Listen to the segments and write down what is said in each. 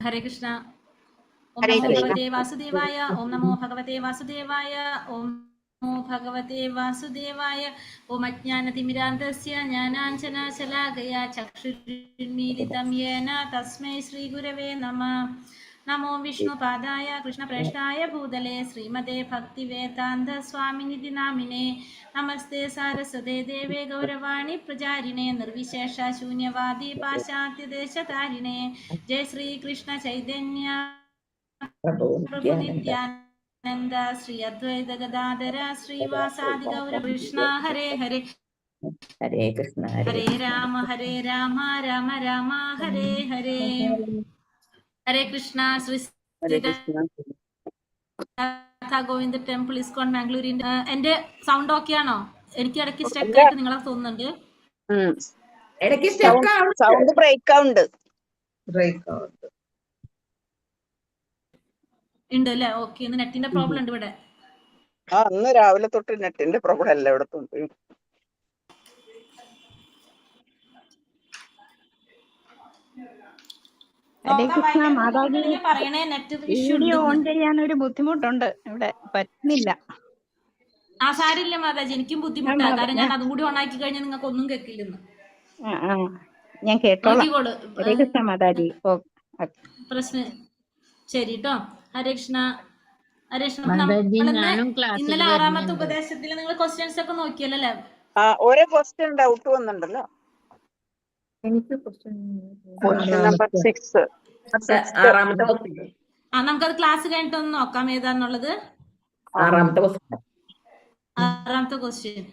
ഹരേ കൃഷ്ണ. ഓം ഹരേ നമോ കൃഷ്ണ. ഭഗവതേ വാസുദേവായ. ഓം നമോ ഭഗവതേ വാസുദേവായ. ഓം നമോ ഭഗവതേ വാസുദേവായ. ഓം അജ്ഞാനതിമിരാന്തസ്യ ജ്ഞാനാഞ്ജനശലാകയാ ചക്ഷുരുന്മീലിതം യേന തസ്മൈ ശ്രീഗുരവേ നമഃ. നമോ വിഷ്ണുപാദായ കൃഷ്ണപ്രേഷ്ഠായ ഭൂതലേ ശ്രീമതേ ഭക്തിവേദാന്ത സ്വാമിനിധി നാമിനേ. നമസ്തേ സാരസ്വതേ ദേവേ ഗൗരവാണി പ്രചാരിണേ നിർവിശേഷ ശൂന്യവാദി പാശ്ചാത്യദേശതാരിണേ. ജയ ശ്രീകൃഷ്ണ ചൈതന്യ പ്രഭു നിത്യാനന്ദ ശ്രീ അദ്വൈത ഗദാധര ശ്രീവാസാദി ഗൗരകൃഷ്ണ. ഹരേ ഹരേ. ഹരേ കൃഷ്ണ. ഹരേ രാമ രാമ രാമ ഹരേ ഹരേ. ഹരേ കൃഷ്ണ. ശ്രീ രാധാ ഗോവിന്ദ് ടെമ്പിൾ ഇസ്കോൺ ബാംഗ്ലൂരിന്റെ. എന്റെ സൗണ്ട് ഓക്കെ ആണോ? എനിക്ക് ഇടയ്ക്ക് സ്റ്റക്ക് ആയിട്ട് നിങ്ങളെ തോന്നുന്നുണ്ട്. സൗണ്ട് ബ്രേക്ക് ആവുന്നുണ്ട്. ഉണ്ട് അല്ലേ? ഓക്കെ. ഇന്ന് നെറ്റിന്റെ പ്രോബ്ലം ഉണ്ട് ഇവിടെ. ഇന്ന് രാവിലെ തൊട്ട് നെറ്റിന്റെ പ്രോബ്ലം അല്ല ഇവിടെ. വീഡിയോ ഓൺ ചെയ്യാൻ ഒരു ബുദ്ധിമുട്ടുണ്ട്, ഇവിടെ പറ്റുന്നില്ല. ആ സാരില്ല മാതാജി, എനിക്കും ബുദ്ധിമുട്ടാണ്. കാരണം ഞാൻ അതും കൂടി ഓൺ ആക്കി കഴിഞ്ഞാൽ നിങ്ങൾക്ക് ഒന്നും കേൾക്കില്ലെന്ന്. ഞാൻ കേട്ടോളാം മാതാജി. പ്രശ്നം ശരി കേട്ടോ. ഹരേ കൃഷ്ണ. ഹരേ കൃഷ്ണ. ഇന്നലെ 6ാമത്തെ ഉപദേശത്തിൽ നിങ്ങൾ ക്വസ്റ്റ്യൻസ് ഒക്കെ നോക്കിയല്ലേ? ഓരോ ക്വസ്റ്റ്യൻ ഡൗട്ട് വന്നിട്ടുണ്ടല്ലോ. എനിക്ക് നമുക്കത് ക്ലാസ് കഴിഞ്ഞിട്ട് ഒന്ന് നോക്കാം ഏതാന്നുള്ളത്. 6ാമത്തെ ക്വസ്റ്റ്യൻ.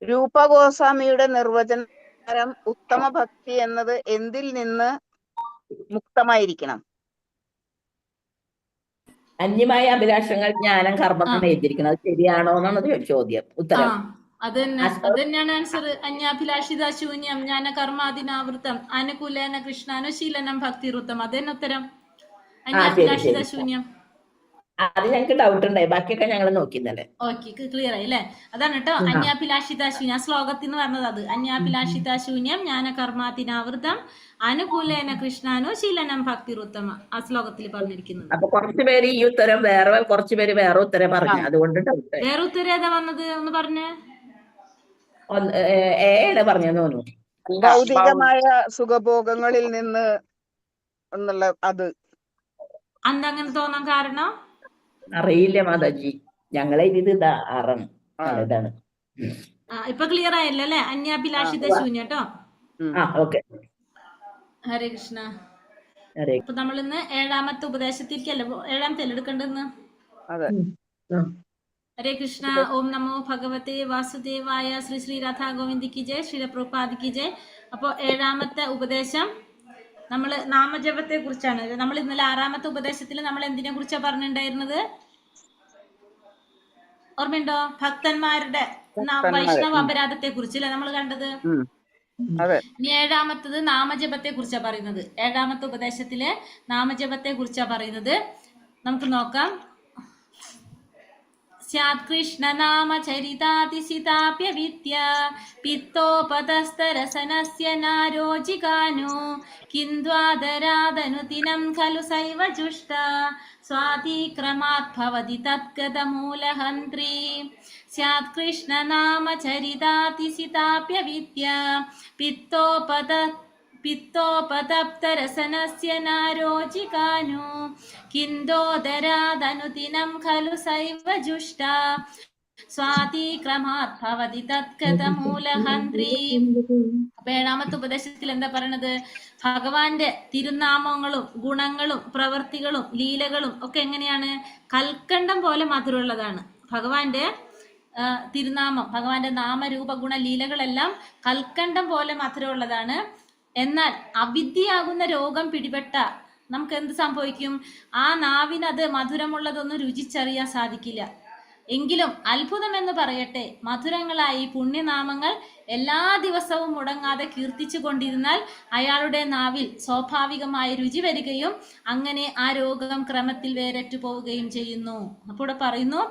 രൂപ ഗോസ്വാമിയുടെ നിർവചനം ഉത്തമ ഭക്തി എന്നത് എന്തിൽ നിന്ന് മുക്തമായിരിക്കണം? അന്യമായ അഭിലാഷങ്ങൾ ജ്ഞാനം കർമ്മം എഴുതിയിരിക്കണം. അത് ശരിയാണോ എന്നാണ് ചോദ്യം. ഉത്തരം അത് തന്നെയാണ് ആൻസർ. അന്യാഭിലാഷിത ശൂന്യം ജ്ഞാന കർമാദിനാവൃത്തം അനുകൂലേന കൃഷ്ണാനുശീലനം ഭക്തിവൃത്തം. അത് തന്നെ ഉത്തരം. അന്യാഭിലാഷിത ശൂന്യം. അത് ഞങ്ങൾക്ക് ഡൗട്ട് ഉണ്ടായി, ബാക്കിയൊക്കെ ഞങ്ങൾ നോക്കിന്നല്ലേ. ഓക്കെ, ക്ലിയർ ആയി അല്ലേ? അതാണ് കേട്ടോ അന്യാഭിലാഷിത ശൂന്യം. ആ ശ്ലോകത്തിൽ നിന്ന് പറഞ്ഞത് അത്. അന്യാഭിലാഷിത ശൂന്യം ജ്ഞാന കർമാദിനാവൃത്തം അനുകൂലേന കൃഷ്ണാനുശീലനം ഭക്തിവൃത്തം. ആ ശ്ലോകത്തിൽ പറഞ്ഞിരിക്കുന്നത്. അപ്പൊ കുറച്ചുപേര് ഈ ഉത്തരം വേറെ, കുറച്ചുപേര് വേറെ ഉത്തരം പറഞ്ഞു. അതുകൊണ്ട് വേറെ ഉത്തരം ഏതാ വന്നത് ഒന്ന് പറഞ്ഞേ. പറഞ്ഞു തോന്നുന്നു. ഭൗതികമായ സുഖഭോഗങ്ങളിൽ നിന്ന് എന്നുള്ള അത്. അങ്ങനെ തോന്നാൻ കാരണം അറിയില്ല മാതാജി, ഞങ്ങളെ ഇത് ആറാണ്. ഇതാണ്. ഇപ്പൊ ക്ലിയർ ആയല്ലോ അല്ലെ? അന്യാഭിലാഷിത ശൂന്യം കേട്ടോ. ഹരേ കൃഷ്ണ. അപ്പൊ നമ്മൾ ഇന്ന് 7ാമത്തെ ഉപദേശത്തിലേക്കല്ലേ, 7ാമത്തെ എടുക്കേണ്ടെന്ന്. ഹരേ കൃഷ്ണ. ഓം നമോ ഭഗവതേ വാസുദേവായ. ശ്രീ ശ്രീ രാധാ ഗോവിന്ദിക്ക് ജയ്, ശ്രീ പ്രഭുപാദിക്ക് ജയ്. അപ്പൊ 7ാമത്തെ ഉപദേശം നമ്മൾ നാമജപത്തെ കുറിച്ചാണ്. നമ്മൾ ഇന്നലെ 6ാമത്തെ ഉപദേശത്തിൽ നമ്മൾ എന്തിനെ കുറിച്ചാ പറഞ്ഞിട്ടുണ്ടായിരുന്നത്? ഓർമ്മയുണ്ടോ? ഭക്തന്മാരുടെ വൈഷ്ണവ അപരാധത്തെ കുറിച്ചല്ലേ നമ്മൾ കണ്ടത്. ഇനി 7ാമത്തത് നാമജപത്തെ കുറിച്ചാ പറയുന്നത്. 7ാമത്തെ ഉപദേശത്തിലെ നാമജപത്തെ കുറിച്ചാ പറയുന്നത്. നമുക്ക് നോക്കാം. സ്യാത് കൃഷ്ണ നാമ ചരിതാതിസിതാപ്യ വിദ്യ പിത്തോപതസ്തരസനസ്യ നാരോജികാനു കിന്ദ്വാദരാദനുദിനം ഖലു സൈവ ജുഷ്ട സ്വാതിക്രമാത് ഭവതി തദ്ഗതമൂലഹന്ത്രി. സ്യാത് കൃഷ്ണ നാമ ചരിതാതിസിതാപ്യ വിദ്യ പിത്തോപതപ്തരസനസ്യ നാരോജികാനു കിന്തോദരാദനുദിനം ഖലു സൈവ ജുഷ്ട സ്വാതിക്രമാത് ഭവതി തദ്ഗതമൂലഹന്ത്രി. അപ്പൊ 7ാമത്തെ ഉപദേശത്തിൽ എന്താ പറയണത്? ഭഗവാന്റെ തിരുനാമങ്ങളും ഗുണങ്ങളും പ്രവൃത്തികളും ലീലകളും ഒക്കെ എങ്ങനെയാണ്? കൽക്കണ്ടം പോലെ മധുരമുള്ളതാണ്. ഭഗവാന്റെ തിരുനാമം, ഭഗവാന്റെ നാമരൂപ ഗുണ ലീലകളെല്ലാം കൽക്കണ്ടം പോലെ മധുരമുള്ളതാണ്. എന്നാൽ അവിദ്യയാകുന്ന രോഗം പിടിപെട്ട നമുക്ക് എന്ത് സംഭവിക്കും? ആ നാവിനത് മധുരമുള്ളതൊന്നും രുചിച്ചറിയാൻ സാധിക്കില്ല. എങ്കിലും അത്ഭുതം എന്ന് പറയട്ടെ, മധുരങ്ങളായി പുണ്യനാമങ്ങൾ എല്ലാ ദിവസവും മുടങ്ങാതെ കീർത്തിച്ചു കൊണ്ടിരുന്നാൽ അയാളുടെ നാവിൽ സ്വാഭാവികമായ രുചി വരികയും അങ്ങനെ ആ രോഗം ക്രമത്തിൽ വേരറ്റു പോവുകയും ചെയ്യുന്നു. അപ്പോൾ ഇവിടെ പറയുന്നു,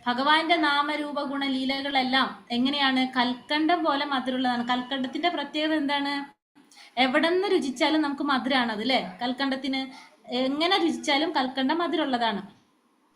ഭഗവാന്റെ നാമരൂപ ഗുണലീലകളെല്ലാം എങ്ങനെയാണ്? കൽക്കണ്ടം പോലെ മധുരമുള്ളതാണ്. കൽക്കണ്ടത്തിന്റെ പ്രത്യേകത എന്താണ്? എവിടെ നിന്ന് രുചിച്ചാലും നമുക്ക് മധുരമാണത് അല്ലേ? കൽക്കണ്ടത്തിന് എങ്ങനെ രുചിച്ചാലും കൽക്കണ്ടം മധുരമുള്ളതാണ്.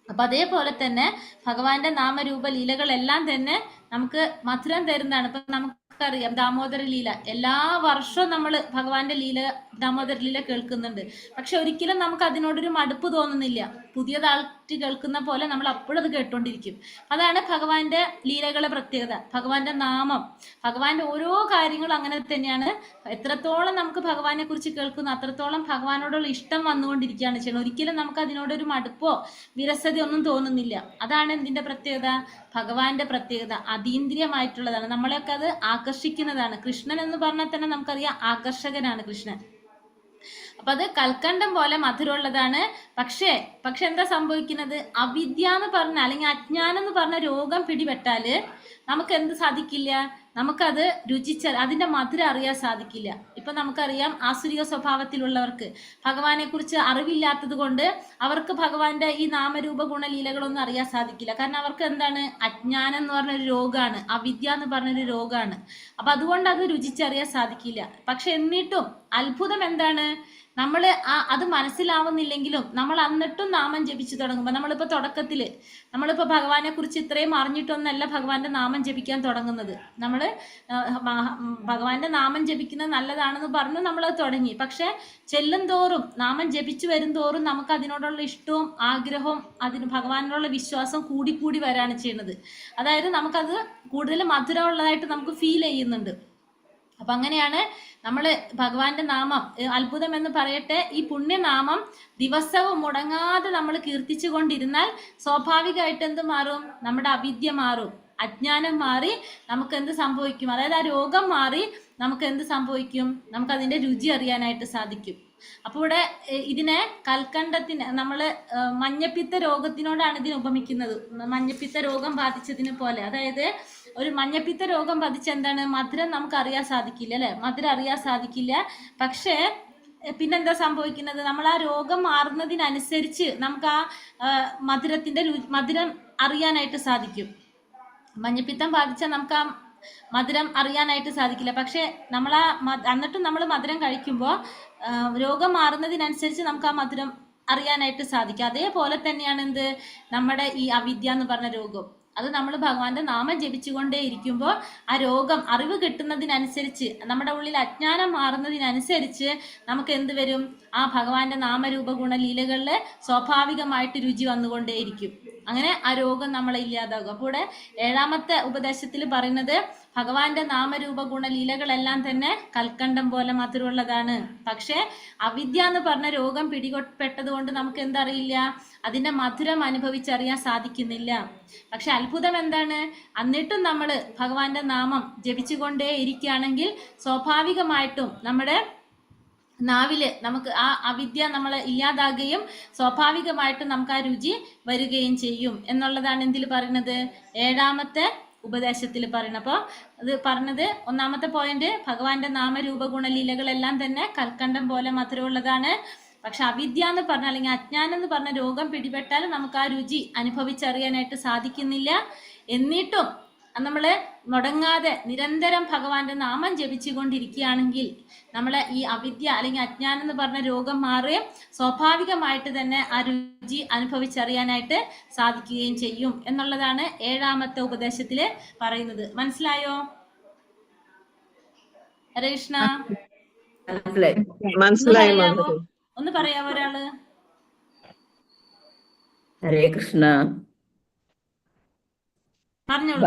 അപ്പൊ അതേപോലെ തന്നെ ഭഗവാന്റെ നാമരൂപ ലീലകളെല്ലാം തന്നെ നമുക്ക് മധുരം തരുന്നതാണ്. ഇപ്പൊ നമുക്കറിയാം ദാമോദര ലീല, എല്ലാ വർഷവും നമ്മൾ ഭഗവാന്റെ ലീല, ദാമോദര ലീല കേൾക്കുന്നുണ്ട്. പക്ഷെ ഒരിക്കലും നമുക്ക് അതിനോടൊരു മടുപ്പ് തോന്നുന്നില്ല. പുതിയതായിട്ട് കേൾക്കുന്ന പോലെ നമ്മൾ അപ്പോഴും അത് കേട്ടോണ്ടിരിക്കും. അതാണ് ഭഗവാന്റെ ലീലകളെ പ്രത്യേകത. ഭഗവാന്റെ നാമം, ഭഗവാന്റെ ഓരോ കാര്യങ്ങളും അങ്ങനെ തന്നെയാണ്. എത്രത്തോളം നമുക്ക് ഭഗവാനെ കുറിച്ച് കേൾക്കുന്നു അത്രത്തോളം ഭഗവാനോടുള്ള ഇഷ്ടം വന്നുകൊണ്ടിരിക്കുകയാണ് ചെയ്യുന്നത്. ഒരിക്കലും നമുക്ക് അതിനോടൊരു മടുപ്പോ വിരസതയോ ഒന്നും തോന്നുന്നില്ല. അതാണ് എന്തിന്റെ പ്രത്യേകത? ഭഗവാന്റെ പ്രത്യേകത അതീന്ദ്രിയമായിട്ടുള്ളതാണ്. നമ്മളെയൊക്കെ അത് ആകർഷിക്കുന്നതാണ്. കൃഷ്ണൻ എന്ന് പറഞ്ഞാൽ തന്നെ നമുക്കറിയാം ആകർഷകനാണ് കൃഷ്ണൻ. അപ്പൊ അത് കൽക്കണ്ടം പോലെ മധുരമുള്ളതാണ്. പക്ഷെ എന്താ സംഭവിക്കുന്നത്? അവിദ്യ എന്ന് പറഞ്ഞ അല്ലെങ്കിൽ അജ്ഞാനം എന്ന് പറഞ്ഞ രോഗം പിടിപെട്ടാല് നമുക്ക് എന്ത് സാധിക്കില്ല? നമുക്കത് അതിന്റെ മധുരം അറിയാൻ സാധിക്കില്ല. ഇപ്പൊ നമുക്കറിയാം ആസുരിക സ്വഭാവത്തിലുള്ളവർക്ക് ഭഗവാനെ കുറിച്ച് അറിവില്ലാത്തത് കൊണ്ട് അവർക്ക് ഭഗവാന്റെ ഈ നാമരൂപ ഗുണലീലകളൊന്നും അറിയാൻ സാധിക്കില്ല. കാരണം അവർക്ക് എന്താണ്? അജ്ഞാനം എന്ന് പറഞ്ഞൊരു രോഗമാണ്, അവിദ്യ എന്ന് പറഞ്ഞൊരു രോഗമാണ്. അപ്പൊ അതുകൊണ്ട് അത് രുചിച്ചറിയാൻ സാധിക്കില്ല. പക്ഷെ എന്നിട്ടും അത്ഭുതം എന്താണ്? നമ്മൾ അത് മനസ്സിലാവുന്നില്ലെങ്കിലും നമ്മൾ എന്നിട്ടും നാമം ജപിച്ചു തുടങ്ങുമ്പോൾ, നമ്മളിപ്പോ തുടക്കത്തില് നമ്മളിപ്പോ ഭഗവാനെ കുറിച്ച് ഇത്രയും അറിഞ്ഞിട്ടൊന്നല്ല ഭഗവാന്റെ നാമം ജപിക്കാൻ തുടങ്ങുന്നത്. നമ്മൾ ഭഗവാന്റെ നാമം ജപിക്കുന്നത് നല്ലതാണെന്ന് പറഞ്ഞു നമ്മളത് തുടങ്ങി. പക്ഷെ ചെല്ലും തോറും, നാമം ജപിച്ചു വരും തോറും നമുക്ക് അതിനോടുള്ള ഇഷ്ടവും ആഗ്രഹവും ഭഗവാനോടുള്ള വിശ്വാസം കൂടിക്കൂടി വരാണ് ചെയ്യുന്നത്. അതായത് നമുക്കത് കൂടുതൽ മധുരമുള്ളതായിട്ട് നമുക്ക് ഫീൽ ചെയ്യുന്നുണ്ട്. അപ്പൊ അങ്ങനെയാണ് നമ്മൾ ഭഗവാന്റെ നാമം, അത്ഭുതം എന്ന് പറയട്ടെ, ഈ പുണ്യനാമം ദിവസവും മുടങ്ങാതെ നമ്മൾ കീർത്തിച്ചു കൊണ്ടിരുന്നാൽ സ്വാഭാവികമായിട്ട് എന്ത് മാറും? നമ്മുടെ അവിദ്യ മാറും, അജ്ഞാനം മാറി നമുക്ക് എന്ത് സംഭവിക്കും? അതായത് ആ രോഗം മാറി നമുക്ക് എന്ത് സംഭവിക്കും? നമുക്ക് അതിന്റെ രുചി അറിയാനായിട്ട് സാധിക്കും. അപ്പോൾ ഇവിടെ ഇതിനെ കൽക്കണ്ടത്തിന് നമ്മൾ മഞ്ഞപ്പിത്ത രോഗത്തിനോടാണ് ഇതിനെ ഉപമിക്കുന്നത്. മഞ്ഞപ്പിത്ത രോഗം ബാധിച്ചതിനെ പോലെ. അതായത് ഒരു മഞ്ഞപ്പിത്ത രോഗം ബാധിച്ച എന്താണ്? മധുരം നമുക്ക് അറിയാൻ സാധിക്കില്ല അല്ലെ? മധുരം അറിയാൻ സാധിക്കില്ല. പക്ഷേ പിന്നെന്താ സംഭവിക്കുന്നത്? നമ്മൾ ആ രോഗം മാറുന്നതിനനുസരിച്ച് നമുക്ക് ആ മധുരം അറിയാനായിട്ട് സാധിക്കും. മഞ്ഞപ്പിത്തം ബാധിച്ചാൽ നമുക്ക് ആ മധുരം അറിയാനായിട്ട് സാധിക്കില്ല. പക്ഷെ എന്നിട്ടും നമ്മൾ മധുരം കഴിക്കുമ്പോൾ രോഗം മാറുന്നതിനനുസരിച്ച് നമുക്ക് ആ മധുരം അറിയാനായിട്ട് സാധിക്കും. അതേപോലെ തന്നെയാണ് എന്ത്? നമ്മുടെ ഈ അവിദ്യ എന്ന് പറഞ്ഞ രോഗം. അത് നമ്മൾ ഭഗവാന്റെ നാമം ജപിച്ചുകൊണ്ടേ ഇരിക്കുമ്പോൾ ആ രോഗം അറിവ് കിട്ടുന്നതിനനുസരിച്ച്, നമ്മുടെ ഉള്ളിൽ അജ്ഞാനം മാറുന്നതിനനുസരിച്ച് നമുക്ക് എന്ത് വരും? ആ ഭഗവാന്റെ നാമരൂപ ഗുണലീലകളിൽ സ്വാഭാവികമായിട്ട് രുചി വന്നുകൊണ്ടേയിരിക്കും. അങ്ങനെ ആ രോഗം നമ്മളെ ഇല്ലാതാകും. അപ്പോൾ ഇവിടെ 7ാമത്തെ ഉപദേശത്തിൽ പറയുന്നത് ഭഗവാന്റെ നാമരൂപ ഗുണലീലകളെല്ലാം തന്നെ കൽക്കണ്ടം പോലെ മധുരമുള്ളതാണ്. പക്ഷെ അവിദ്യ എന്ന് പറഞ്ഞ രോഗം പിടിപെട്ടത് കൊണ്ട് നമുക്ക് എന്തറിയില്ല? അതിന്റെ മധുരം അനുഭവിച്ചറിയാൻ സാധിക്കുന്നില്ല. പക്ഷെ അത്ഭുതം എന്താണ്? എന്നിട്ടും നമ്മൾ ഭഗവാന്റെ നാമം ജപിച്ചുകൊണ്ടേ ഇരിക്കുകയാണെങ്കിൽ സ്വാഭാവികമായിട്ടും നമ്മുടെ നാവില് നമുക്ക് ആ അവിദ്യ നമ്മളെ ഇല്ലാതാകുകയും സ്വാഭാവികമായിട്ടും നമുക്ക് ആ രുചി വരികയും ചെയ്യും എന്നുള്ളതാണ് എന്തിൽ പറയുന്നത്? 7ാമത്തെ ഉപദേശത്തിൽ പറയുന്നത്. അപ്പോൾ അത് പറഞ്ഞത് 1ാമത്തെ പോയിന്റ്, ഭഗവാന്റെ നാമരൂപ ഗുണലീലകളെല്ലാം തന്നെ കൽക്കണ്ടം പോലെ മധുരമുള്ളതാണ്. പക്ഷെ അവിദ്യ എന്ന് പറഞ്ഞ അല്ലെങ്കിൽ അജ്ഞാനം എന്ന് പറഞ്ഞ രോഗം പിടിപെട്ടാൽ നമുക്ക് ആ രുചി അനുഭവിച്ചറിയാനായിട്ട് സാധിക്കുന്നില്ല. എന്നിട്ടും നമ്മൾ മുടങ്ങാതെ നിരന്തരം ഭഗവാന്റെ നാമം ജപിച്ചുകൊണ്ടിരിക്കുകയാണെങ്കിൽ നമ്മളെ ഈ അവിദ്യ അല്ലെങ്കിൽ അജ്ഞാനം എന്ന് പറഞ്ഞ രോഗം മാറുകയും സ്വാഭാവികമായിട്ട് തന്നെ ആ രുചി അനുഭവിച്ചറിയാനായിട്ട് സാധിക്കുകയും ചെയ്യും എന്നുള്ളതാണ് 7ാമത്തെ ഉപദേശത്തില് പറയുന്നത്. മനസ്സിലായോ? ഹരേ കൃഷ്ണ. മനസ്സിലായി. ഒന്ന് പറയാവോ ഒരാള്? ഹരേ കൃഷ്ണ. പറഞ്ഞോളൂ.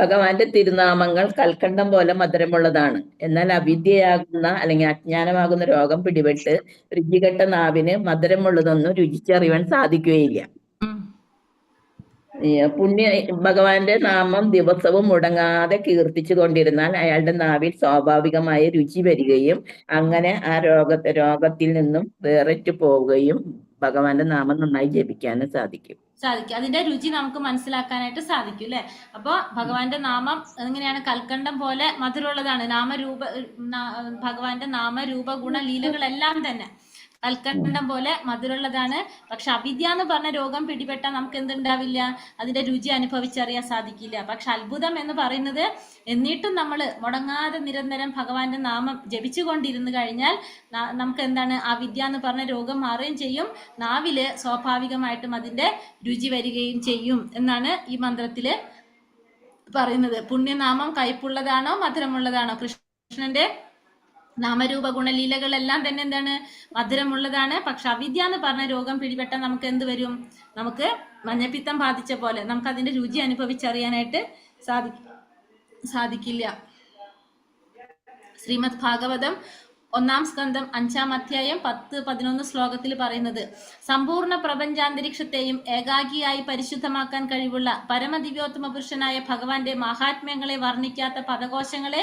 ഭഗവാന്റെ തിരുനാമങ്ങൾ കൽക്കണ്ടം പോലെ മധുരമുള്ളതാണ്. എന്നാൽ അവിദ്യയാകുന്ന അല്ലെങ്കിൽ അജ്ഞാനമാകുന്ന രോഗം പിടിപെട്ട് രുചികെട്ട നാവിന് മധുരമുള്ളതൊന്നും രുചിച്ചറിയാൻ സാധിക്കുകയില്ല. പുണ്യ ഭഗവാന്റെ നാമം ദിവസവും മുടങ്ങാതെ കീർത്തിച്ചു കൊണ്ടിരുന്നാൽ അയാളുടെ നാവിൽ സ്വാഭാവികമായ രുചി വരികയും അങ്ങനെ ആ രോഗത്തിൽ നിന്നും വേറിട്ട് പോവുകയും ഭഗവാന്റെ നാമം നന്നായി ജപിക്കാനും സാധിക്കും. അതിന്റെ രുചി നമുക്ക് മനസ്സിലാക്കാനായിട്ട് സാധിക്കും അല്ലെ. അപ്പൊ ഭഗവാന്റെ നാമം എങ്ങനെയാണ്? കൽക്കണ്ടം പോലെ മധുരമുള്ളതാണ്. ഭഗവാന്റെ നാമരൂപ ഗുണ ലീലകളെല്ലാം തന്നെ കൽക്കണ്ടം പോലെ മധുരമുള്ളതാണ്. പക്ഷെ അവിദ്യ എന്ന് പറഞ്ഞ രോഗം പിടിപെട്ടാൽ നമുക്ക് എന്തുണ്ടാവില്ല? അതിന്റെ രുചി അനുഭവിച്ചറിയാൻ സാധിക്കില്ല. പക്ഷെ അത്ഭുതം എന്ന് പറയുന്നത്, എന്നിട്ടും നമ്മൾ മുടങ്ങാതെ നിരന്തരം ഭഗവാന്റെ നാമം ജപിച്ചുകൊണ്ടിരുന്നു കഴിഞ്ഞാൽ നമുക്ക് എന്താണ്? ആ വിദ്യ എന്ന് പറഞ്ഞ രോഗം മാറുകയും ചെയ്യും. നാവില് സ്വാഭാവികമായിട്ടും അതിന്റെ രുചി വരികയും ചെയ്യും എന്നാണ് ഈ മന്ത്രത്തില് പറയുന്നത്. പുണ്യനാമം കയ്പുള്ളതാണോ മധുരമുള്ളതാണോ? കൃഷ്ണന്റെ നാമരൂപ ഗുണലീലകളെല്ലാം തന്നെ എന്താണ്? മധുരമുള്ളതാണ്. പക്ഷെ അവിദ്യ എന്ന് പറഞ്ഞ രോഗം പിടിപെട്ടാൽ നമുക്ക് എന്ത് വരും? നമുക്ക് മഞ്ഞപ്പിത്തം ബാധിച്ച പോലെ നമുക്ക് അതിന്റെ രുചി അനുഭവിച്ചറിയാനായിട്ട് സാധിക്കില്ല. ശ്രീമദ് ഭാഗവതം 1-ാം സ്കന്ധം 5-ാം അധ്യായം 10-11 ശ്ലോകത്തിൽ പറയുന്നത്, സമ്പൂർണ്ണ പ്രപഞ്ചാന്തരീക്ഷത്തെയും ഏകാഗിയായി പരിശുദ്ധമാക്കാൻ കഴിവുള്ള പരമദിവ്യോത്തമ പുരുഷനായ ഭഗവാന്റെ മഹാത്മ്യങ്ങളെ വർണ്ണിക്കാത്ത പദകോശങ്ങളെ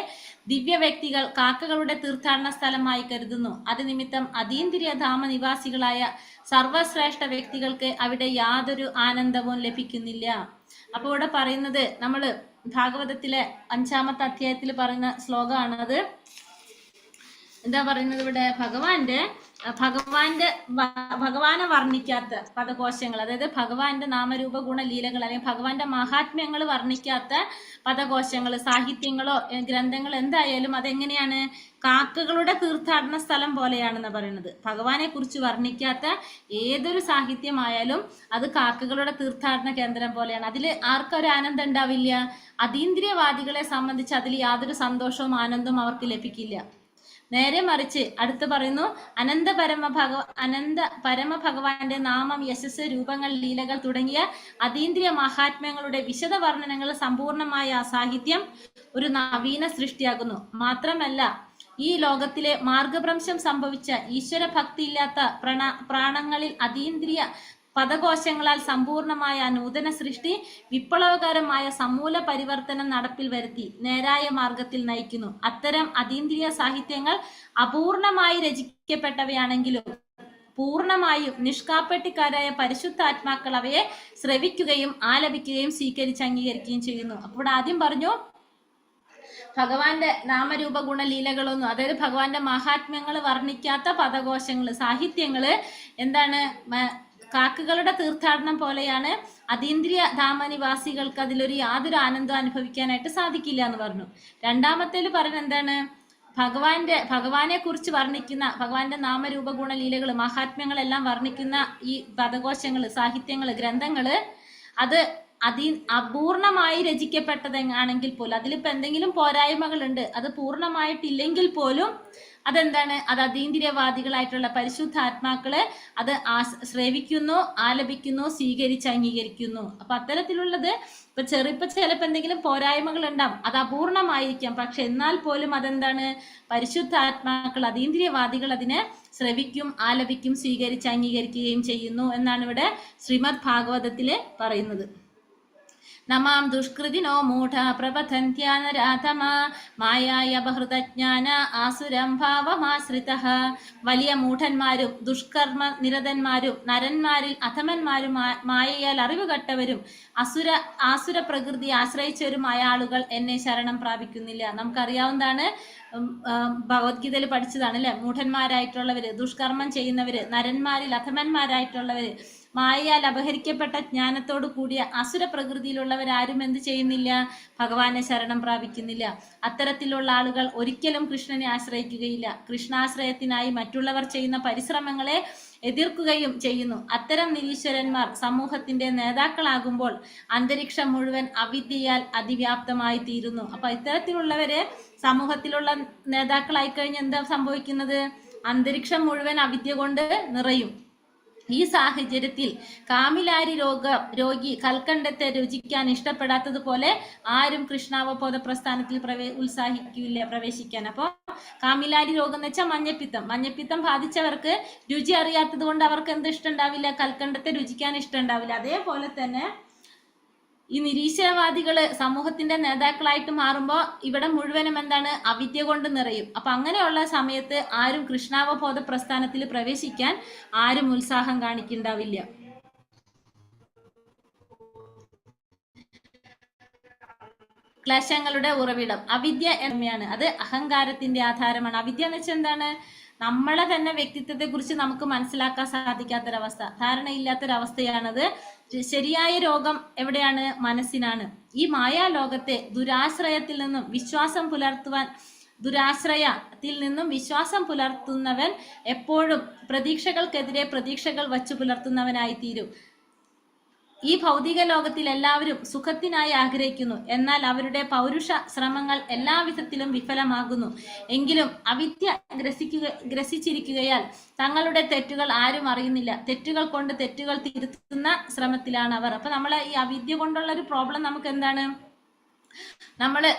ദിവ്യ വ്യക്തികൾ കാക്കകളുടെ തീർത്ഥാടന സ്ഥലമായി കരുതുന്നു. അത് നിമിത്തം അതീന്ദ്രിയ ധാമ നിവാസികളായ സർവശ്രേഷ്ഠ വ്യക്തികൾക്ക് അവിടെ യാതൊരു ആനന്ദവും ലഭിക്കുന്നില്ല. അപ്പോൾ ഇവിടെ പറയുന്നത്, നമ്മള് ഭാഗവതത്തിലെ 5-ാമത്തെ അധ്യായത്തിൽ പറയുന്ന ശ്ലോകമാണത്. എന്താ പറയുന്നത് ഇവിടെ? ഭഗവാനെ വർണ്ണിക്കാത്ത പദകോശങ്ങൾ, അതായത് ഭഗവാന്റെ നാമരൂപ ഗുണലീലകൾ അല്ലെങ്കിൽ ഭഗവാന്റെ മഹാത്മ്യങ്ങൾ വർണ്ണിക്കാത്ത പദകോശങ്ങൾ, സാഹിത്യങ്ങളോ ഗ്രന്ഥങ്ങളോ എന്തായാലും അതെങ്ങനെയാണ്? കാക്കകളുടെ തീർത്ഥാടന സ്ഥലം പോലെയാണെന്ന് പറയുന്നത്. ഭഗവാനെ കുറിച്ച് വർണ്ണിക്കാത്ത ഏതൊരു സാഹിത്യമായാലും അത് കാക്കകളുടെ തീർത്ഥാടന കേന്ദ്രം പോലെയാണ്. അതിൽ ആർക്കൊരു ആനന്ദം ഉണ്ടാവില്ല. അതീന്ദ്രിയവാദികളെ സംബന്ധിച്ച് അതിൽ യാതൊരു സന്തോഷവും ആനന്ദവും അവർക്ക് ലഭിക്കില്ല. നേരെ മറിച്ച് അടുത്ത് പറയുന്നു, അനന്ത പരമ ഭഗവാന്റെ നാമം, യശസ്, രൂപങ്ങൾ, ലീലകൾ തുടങ്ങിയ അതീന്ദ്രിയ മഹാത്മ്യങ്ങളുടെ വിശദ വർണ്ണനങ്ങൾ സമ്പൂർണമായ ആ സാഹിത്യം ഒരു നവീന സൃഷ്ടിയാകുന്നു. മാത്രമല്ല, ഈ ലോകത്തിലെ മാർഗഭ്രംശം സംഭവിച്ച ഈശ്വര ഭക്തിയില്ലാത്ത പ്രാണങ്ങളിൽ അതീന്ദ്രിയ പദകോശങ്ങളാൽ സമ്പൂർണമായ നൂതന സൃഷ്ടി വിപ്ലവകരമായ സമൂല പരിവർത്തനം നടപ്പിൽ വരുത്തി നേരായ മാർഗത്തിൽ നയിക്കുന്നു. അത്തരം അതീന്ദ്രിയ സാഹിത്യങ്ങൾ അപൂർണമായി രചിക്കപ്പെട്ടവയാണെങ്കിലും പൂർണ്ണമായും നിഷ്കാപ്പട്ടിക്കാരായ പരിശുദ്ധാത്മാക്കൾ അവയെ ശ്രവിക്കുകയും ആലപിക്കുകയും സ്വീകരിച്ച് അംഗീകരിക്കുകയും ചെയ്യുന്നു. അപ്പോൾ ആദ്യം പറഞ്ഞു, ഭഗവാന്റെ നാമരൂപ ഗുണലീലകളൊന്നും, അതായത് ഭഗവാന്റെ മഹാത്മ്യങ്ങൾ വർണ്ണിക്കാത്ത പദകോശങ്ങള്, സാഹിത്യങ്ങള് എന്താണ്? കാക്കകളുടെ തീർത്ഥാടനം പോലെയാണ്. അതീന്ദ്രിയ ധാമനിവാസികൾക്ക് അതിലൊരു യാതൊരു ആനന്ദം അനുഭവിക്കാനായിട്ട് സാധിക്കില്ല എന്ന് പറഞ്ഞു. രണ്ടാമത്തേല് പറയുന്നത് എന്താണ്? ഭഗവാനെ കുറിച്ച് വർണ്ണിക്കുന്ന, ഭഗവാന്റെ നാമരൂപ ഗുണലീലകൾ, മഹാത്മ്യങ്ങളെല്ലാം വർണ്ണിക്കുന്ന ഈ പദകോശങ്ങള്, സാഹിത്യങ്ങള്, ഗ്രന്ഥങ്ങള് അത് അപൂർണമായി രചിക്കപ്പെട്ടതാണെങ്കിൽ പോലും അതിലിപ്പോ എന്തെങ്കിലും പോരായ്മകളുണ്ട്, അത് പൂർണ്ണമായിട്ടില്ലെങ്കിൽ പോലും അതെന്താണ്? അത് അതീന്ദ്രിയവാദികളായിട്ടുള്ള പരിശുദ്ധാത്മാക്കള് അത് ശ്രവിക്കുന്നു, ആലപിക്കുന്നു, സ്വീകരിച്ച് അംഗീകരിക്കുന്നു. അപ്പൊ അത്തരത്തിലുള്ളത് ഇപ്പൊ ചിലപ്പോ എന്തെങ്കിലും പോരായ്മകൾ ഉണ്ടാവും, അത് അപൂർണമായിരിക്കാം. പക്ഷെ എന്നാൽ പോലും അതെന്താണ്? പരിശുദ്ധാത്മാക്കൾ, അതീന്ദ്രിയവാദികൾ അതിനെ ശ്രവിക്കും, ആലപിക്കും, സ്വീകരിച്ച് അംഗീകരിക്കുകയും ചെയ്യുന്നു എന്നാണ് ഇവിടെ ശ്രീമദ് ഭാഗവതത്തില് പറയുന്നത്. നമാം ദുഷ്കൃതിനോ മൂഢ പ്രപഥന്ത്യാനരാധമ മായായ ബഹൃതജ്ഞാന ആസുരം ഭാവമാശ്രിതഃ. വലിയ മൂഢന്മാരും ദുഷ്കർമ്മ നിരതന്മാരും നരന്മാരിൽ അധമന്മാരും മായയാൽ അറിവുകെട്ടവരും ആസുര പ്രകൃതി ആശ്രയിച്ചവരുമായ ആളുകൾ എന്നെ ശരണം പ്രാപിക്കുന്നില്ല. നമുക്കറിയാവുന്നതാണ്, ഭഗവത്ഗീതയിൽ പഠിച്ചതാണ് അല്ലെ. മൂഢന്മാരായിട്ടുള്ളവര്, ദുഷ്കർമ്മം ചെയ്യുന്നവര്, നരന്മാരിൽ അധമന്മാരായിട്ടുള്ളവര്, മായയാൽ അപഹരിക്കപ്പെട്ട ജ്ഞാനത്തോടു കൂടിയ അസുര പ്രകൃതിയിലുള്ളവരാരും എന്ത് ചെയ്യുന്നില്ല? ഭഗവാനെ ശരണം പ്രാപിക്കുന്നില്ല. അത്തരത്തിലുള്ള ആളുകൾ ഒരിക്കലും കൃഷ്ണനെ ആശ്രയിക്കുകയില്ല. കൃഷ്ണാശ്രയത്തിനായി മറ്റുള്ളവർ ചെയ്യുന്ന പരിശ്രമങ്ങളെ എതിർക്കുകയും ചെയ്യുന്നു. അത്തരം നിരീശ്വരന്മാർ സമൂഹത്തിന്റെ നേതാക്കളാകുമ്പോൾ അന്തരീക്ഷം മുഴുവൻ അവിദ്യയാൽ അതിവ്യാപ്തമായി തീരുന്നു. അപ്പൊ ഇത്തരത്തിലുള്ളവര് സമൂഹത്തിലുള്ള നേതാക്കളായി കഴിഞ്ഞ് എന്താ സംഭവിക്കുന്നത്? അന്തരീക്ഷം മുഴുവൻ അവിദ്യ കൊണ്ട് നിറയും. ഈ സാഹചര്യത്തിൽ കാമിലാരി രോഗി കൽക്കണ്ടത്തെ രുചിക്കാൻ ഇഷ്ടപ്പെടാത്തതുപോലെ ആരും കൃഷ്ണാവബോധ പ്രസ്ഥാനത്തിൽ ഉത്സാഹിക്കില്ല പ്രവേശിക്കാൻ. അപ്പോൾ കാമിലാരി രോഗം എന്ന് വെച്ചാൽ മഞ്ഞപ്പിത്തം ബാധിച്ചവർക്ക് രുചി അറിയാത്തത് കൊണ്ട് അവർക്ക് എന്ത് ഇഷ്ടമുണ്ടാവില്ല? കൽക്കണ്ടത്തെ രുചിക്കാൻ ഇഷ്ടമുണ്ടാവില്ല. അതേപോലെ തന്നെ ഈ നിരീശ്വരവാദികള് സമൂഹത്തിന്റെ നേതാക്കളായിട്ട് മാറുമ്പോൾ ഇവിടെ മുഴുവനും എന്താണ്, അവിദ്യ കൊണ്ട് നിറയും. അപ്പൊ അങ്ങനെയുള്ള സമയത്ത് ആരും കൃഷ്ണാവബോധ പ്രസ്ഥാനത്തിൽ പ്രവേശിക്കാൻ ആരും ഉത്സാഹം കാണിക്കുന്നുണ്ടാവില്ല. ക്ലേശങ്ങളുടെ ഉറവിടം അവിദ്യ എന്നയാണ്. അത് അഹങ്കാരത്തിന്റെ ആധാരമാണ്. അവിദ്യ എന്ന് വെച്ചാൽ എന്താണ്, നമ്മളെ തന്നെ വ്യക്തിത്വത്തെ കുറിച്ച് നമുക്ക് മനസ്സിലാക്കാൻ സാധിക്കാത്തൊരവസ്ഥ, ധാരണയില്ലാത്തൊരവസ്ഥയാണത്. ശരിയായ രോഗം എവിടെയാണ്? മനസ്സിനാണ്. ഈ മായാലോകത്തെ ദുരാശ്രയത്തിൽ നിന്നും വിശ്വാസം പുലർത്തുന്നവൻ എപ്പോഴും പ്രതീക്ഷകൾക്കെതിരെ പ്രതീക്ഷകൾ വച്ചു പുലർത്തുന്നവനായി തീരും. ഈ ഭൗതിക ലോകത്തിൽ എല്ലാവരും സുഖത്തിനായി ആഗ്രഹിക്കുന്നു, എന്നാൽ അവരുടെ പൗരുഷ ശ്രമങ്ങൾ എല്ലാവിധത്തിലും വിഫലമാകുന്നു. എങ്കിലും അവിദ്യ ഗ്രസിച്ചിരിക്കുകയാൽ തങ്ങളുടെ തെറ്റുകൾ ആരും അറിയുന്നില്ല. തെറ്റുകൾ കൊണ്ട് തെറ്റുകൾ തിരുത്തുന്ന ശ്രമത്തിലാണ് അവർ. അപ്പൊ നമ്മളെ ഈ അവിദ്യ കൊണ്ടുള്ള ഒരു പ്രോബ്ലം നമുക്ക് എന്താണ്, നമ്മള്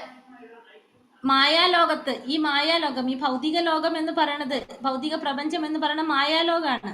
മായാലോകത്ത്, ഈ മായാലോകം, ഈ ഭൗതിക ലോകം എന്ന് പറയുന്നത്, ഭൗതിക പ്രപഞ്ചം എന്ന് പറയുന്നത് മായാലോകമാണ്.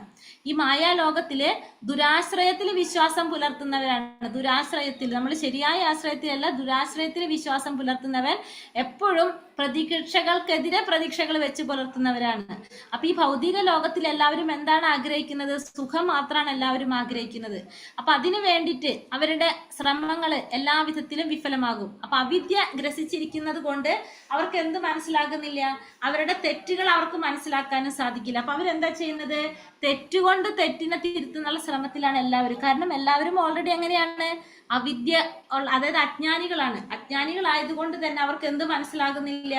ഈ മായാലോകത്തില് ദുരാശ്രയത്തിൽ വിശ്വാസം പുലർത്തുന്നവരാണ്. ദുരാശ്രയത്തിൽ, നമ്മൾ ശരിയായ ആശ്രയത്തിലല്ല, ദുരാശ്രയത്തിൽ വിശ്വാസം പുലർത്തുന്നവൻ എപ്പോഴും പ്രതീക്ഷകൾക്കെതിരെ പ്രതീക്ഷകൾ വെച്ച് പുലർത്തുന്നവരാണ്. അപ്പൊ ഈ ഭൗതിക ലോകത്തിൽ എല്ലാവരും എന്താണ് ആഗ്രഹിക്കുന്നത്? സുഖം മാത്രമാണ് എല്ലാവരും ആഗ്രഹിക്കുന്നത്. അപ്പൊ അതിനു വേണ്ടിയിട്ട് അവരുടെ ശ്രമങ്ങൾ എല്ലാ വിധത്തിലും വിഫലമാകും. അപ്പൊ അവിദ്യ ഗ്രസിച്ചിരിക്കുന്നത് കൊണ്ട് അവർക്ക് എന്ത് മനസ്സിലാകുന്നില്ല? അവരുടെ തെറ്റുകൾ അവർക്ക് മനസ്സിലാക്കാനും സാധിക്കില്ല. അപ്പൊ അവരെന്താ ചെയ്യുന്നത്? തെറ്റുകൊണ്ട് തെറ്റിനെ തിരുത്തുന്നുള്ള ശ്രമത്തിലാണ് എല്ലാവരും. കാരണം എല്ലാവരും ഓൾറെഡി എങ്ങനെയാണ്? അവിദ്യ, അതായത് അജ്ഞാനികളാണ്. അജ്ഞാനികളായതുകൊണ്ട് തന്നെ അവർക്ക് എന്ത് മനസ്സിലാകുന്നില്ല?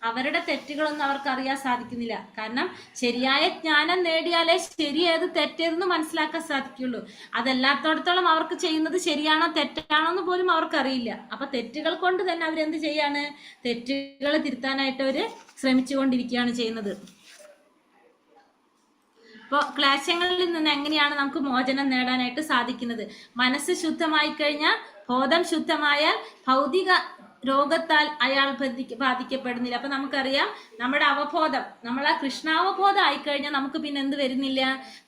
അവരുടെ തെറ്റുകളൊന്നും അവർക്ക് അറിയാൻ സാധിക്കുന്നില്ല. കാരണം ശരിയായ ജ്ഞാനം നേടിയാലേ ശരി ഏത് തെറ്റേതെന്ന് മനസ്സിലാക്കാൻ സാധിക്കുള്ളൂ. അതല്ലാത്തടത്തോളം അവർക്ക് ചെയ്യുന്നത് ശരിയാണോ തെറ്റാണോ എന്ന് പോലും അവർക്ക് അറിയില്ല. അപ്പൊ തെറ്റുകൾ കൊണ്ട് തന്നെ അവരെന്ത് ചെയ്യാണ്? തെറ്റുകൾ തിരുത്താനായിട്ട് അവര് ശ്രമിച്ചുകൊണ്ടിരിക്കുകയാണ് ചെയ്യുന്നത്. അപ്പോൾ ക്ലേശങ്ങളിൽ നിന്ന് എങ്ങനെയാണ് നമുക്ക് മോചനം നേടാനായിട്ട് സാധിക്കുന്നത്? മനസ്സ് ശുദ്ധമായി കഴിഞ്ഞാൽ, ബോധം ശുദ്ധമായാൽ ഭൗതിക രോഗത്താൽ അയാൾ ബാധിക്കപ്പെടുന്നില്ല. അപ്പൊ നമുക്കറിയാം, നമ്മുടെ അവബോധം, നമ്മളെ കൃഷ്ണാവബോധം ആയിക്കഴിഞ്ഞാൽ നമുക്ക് പിന്നെ എന്ത് വരുന്നില്ല?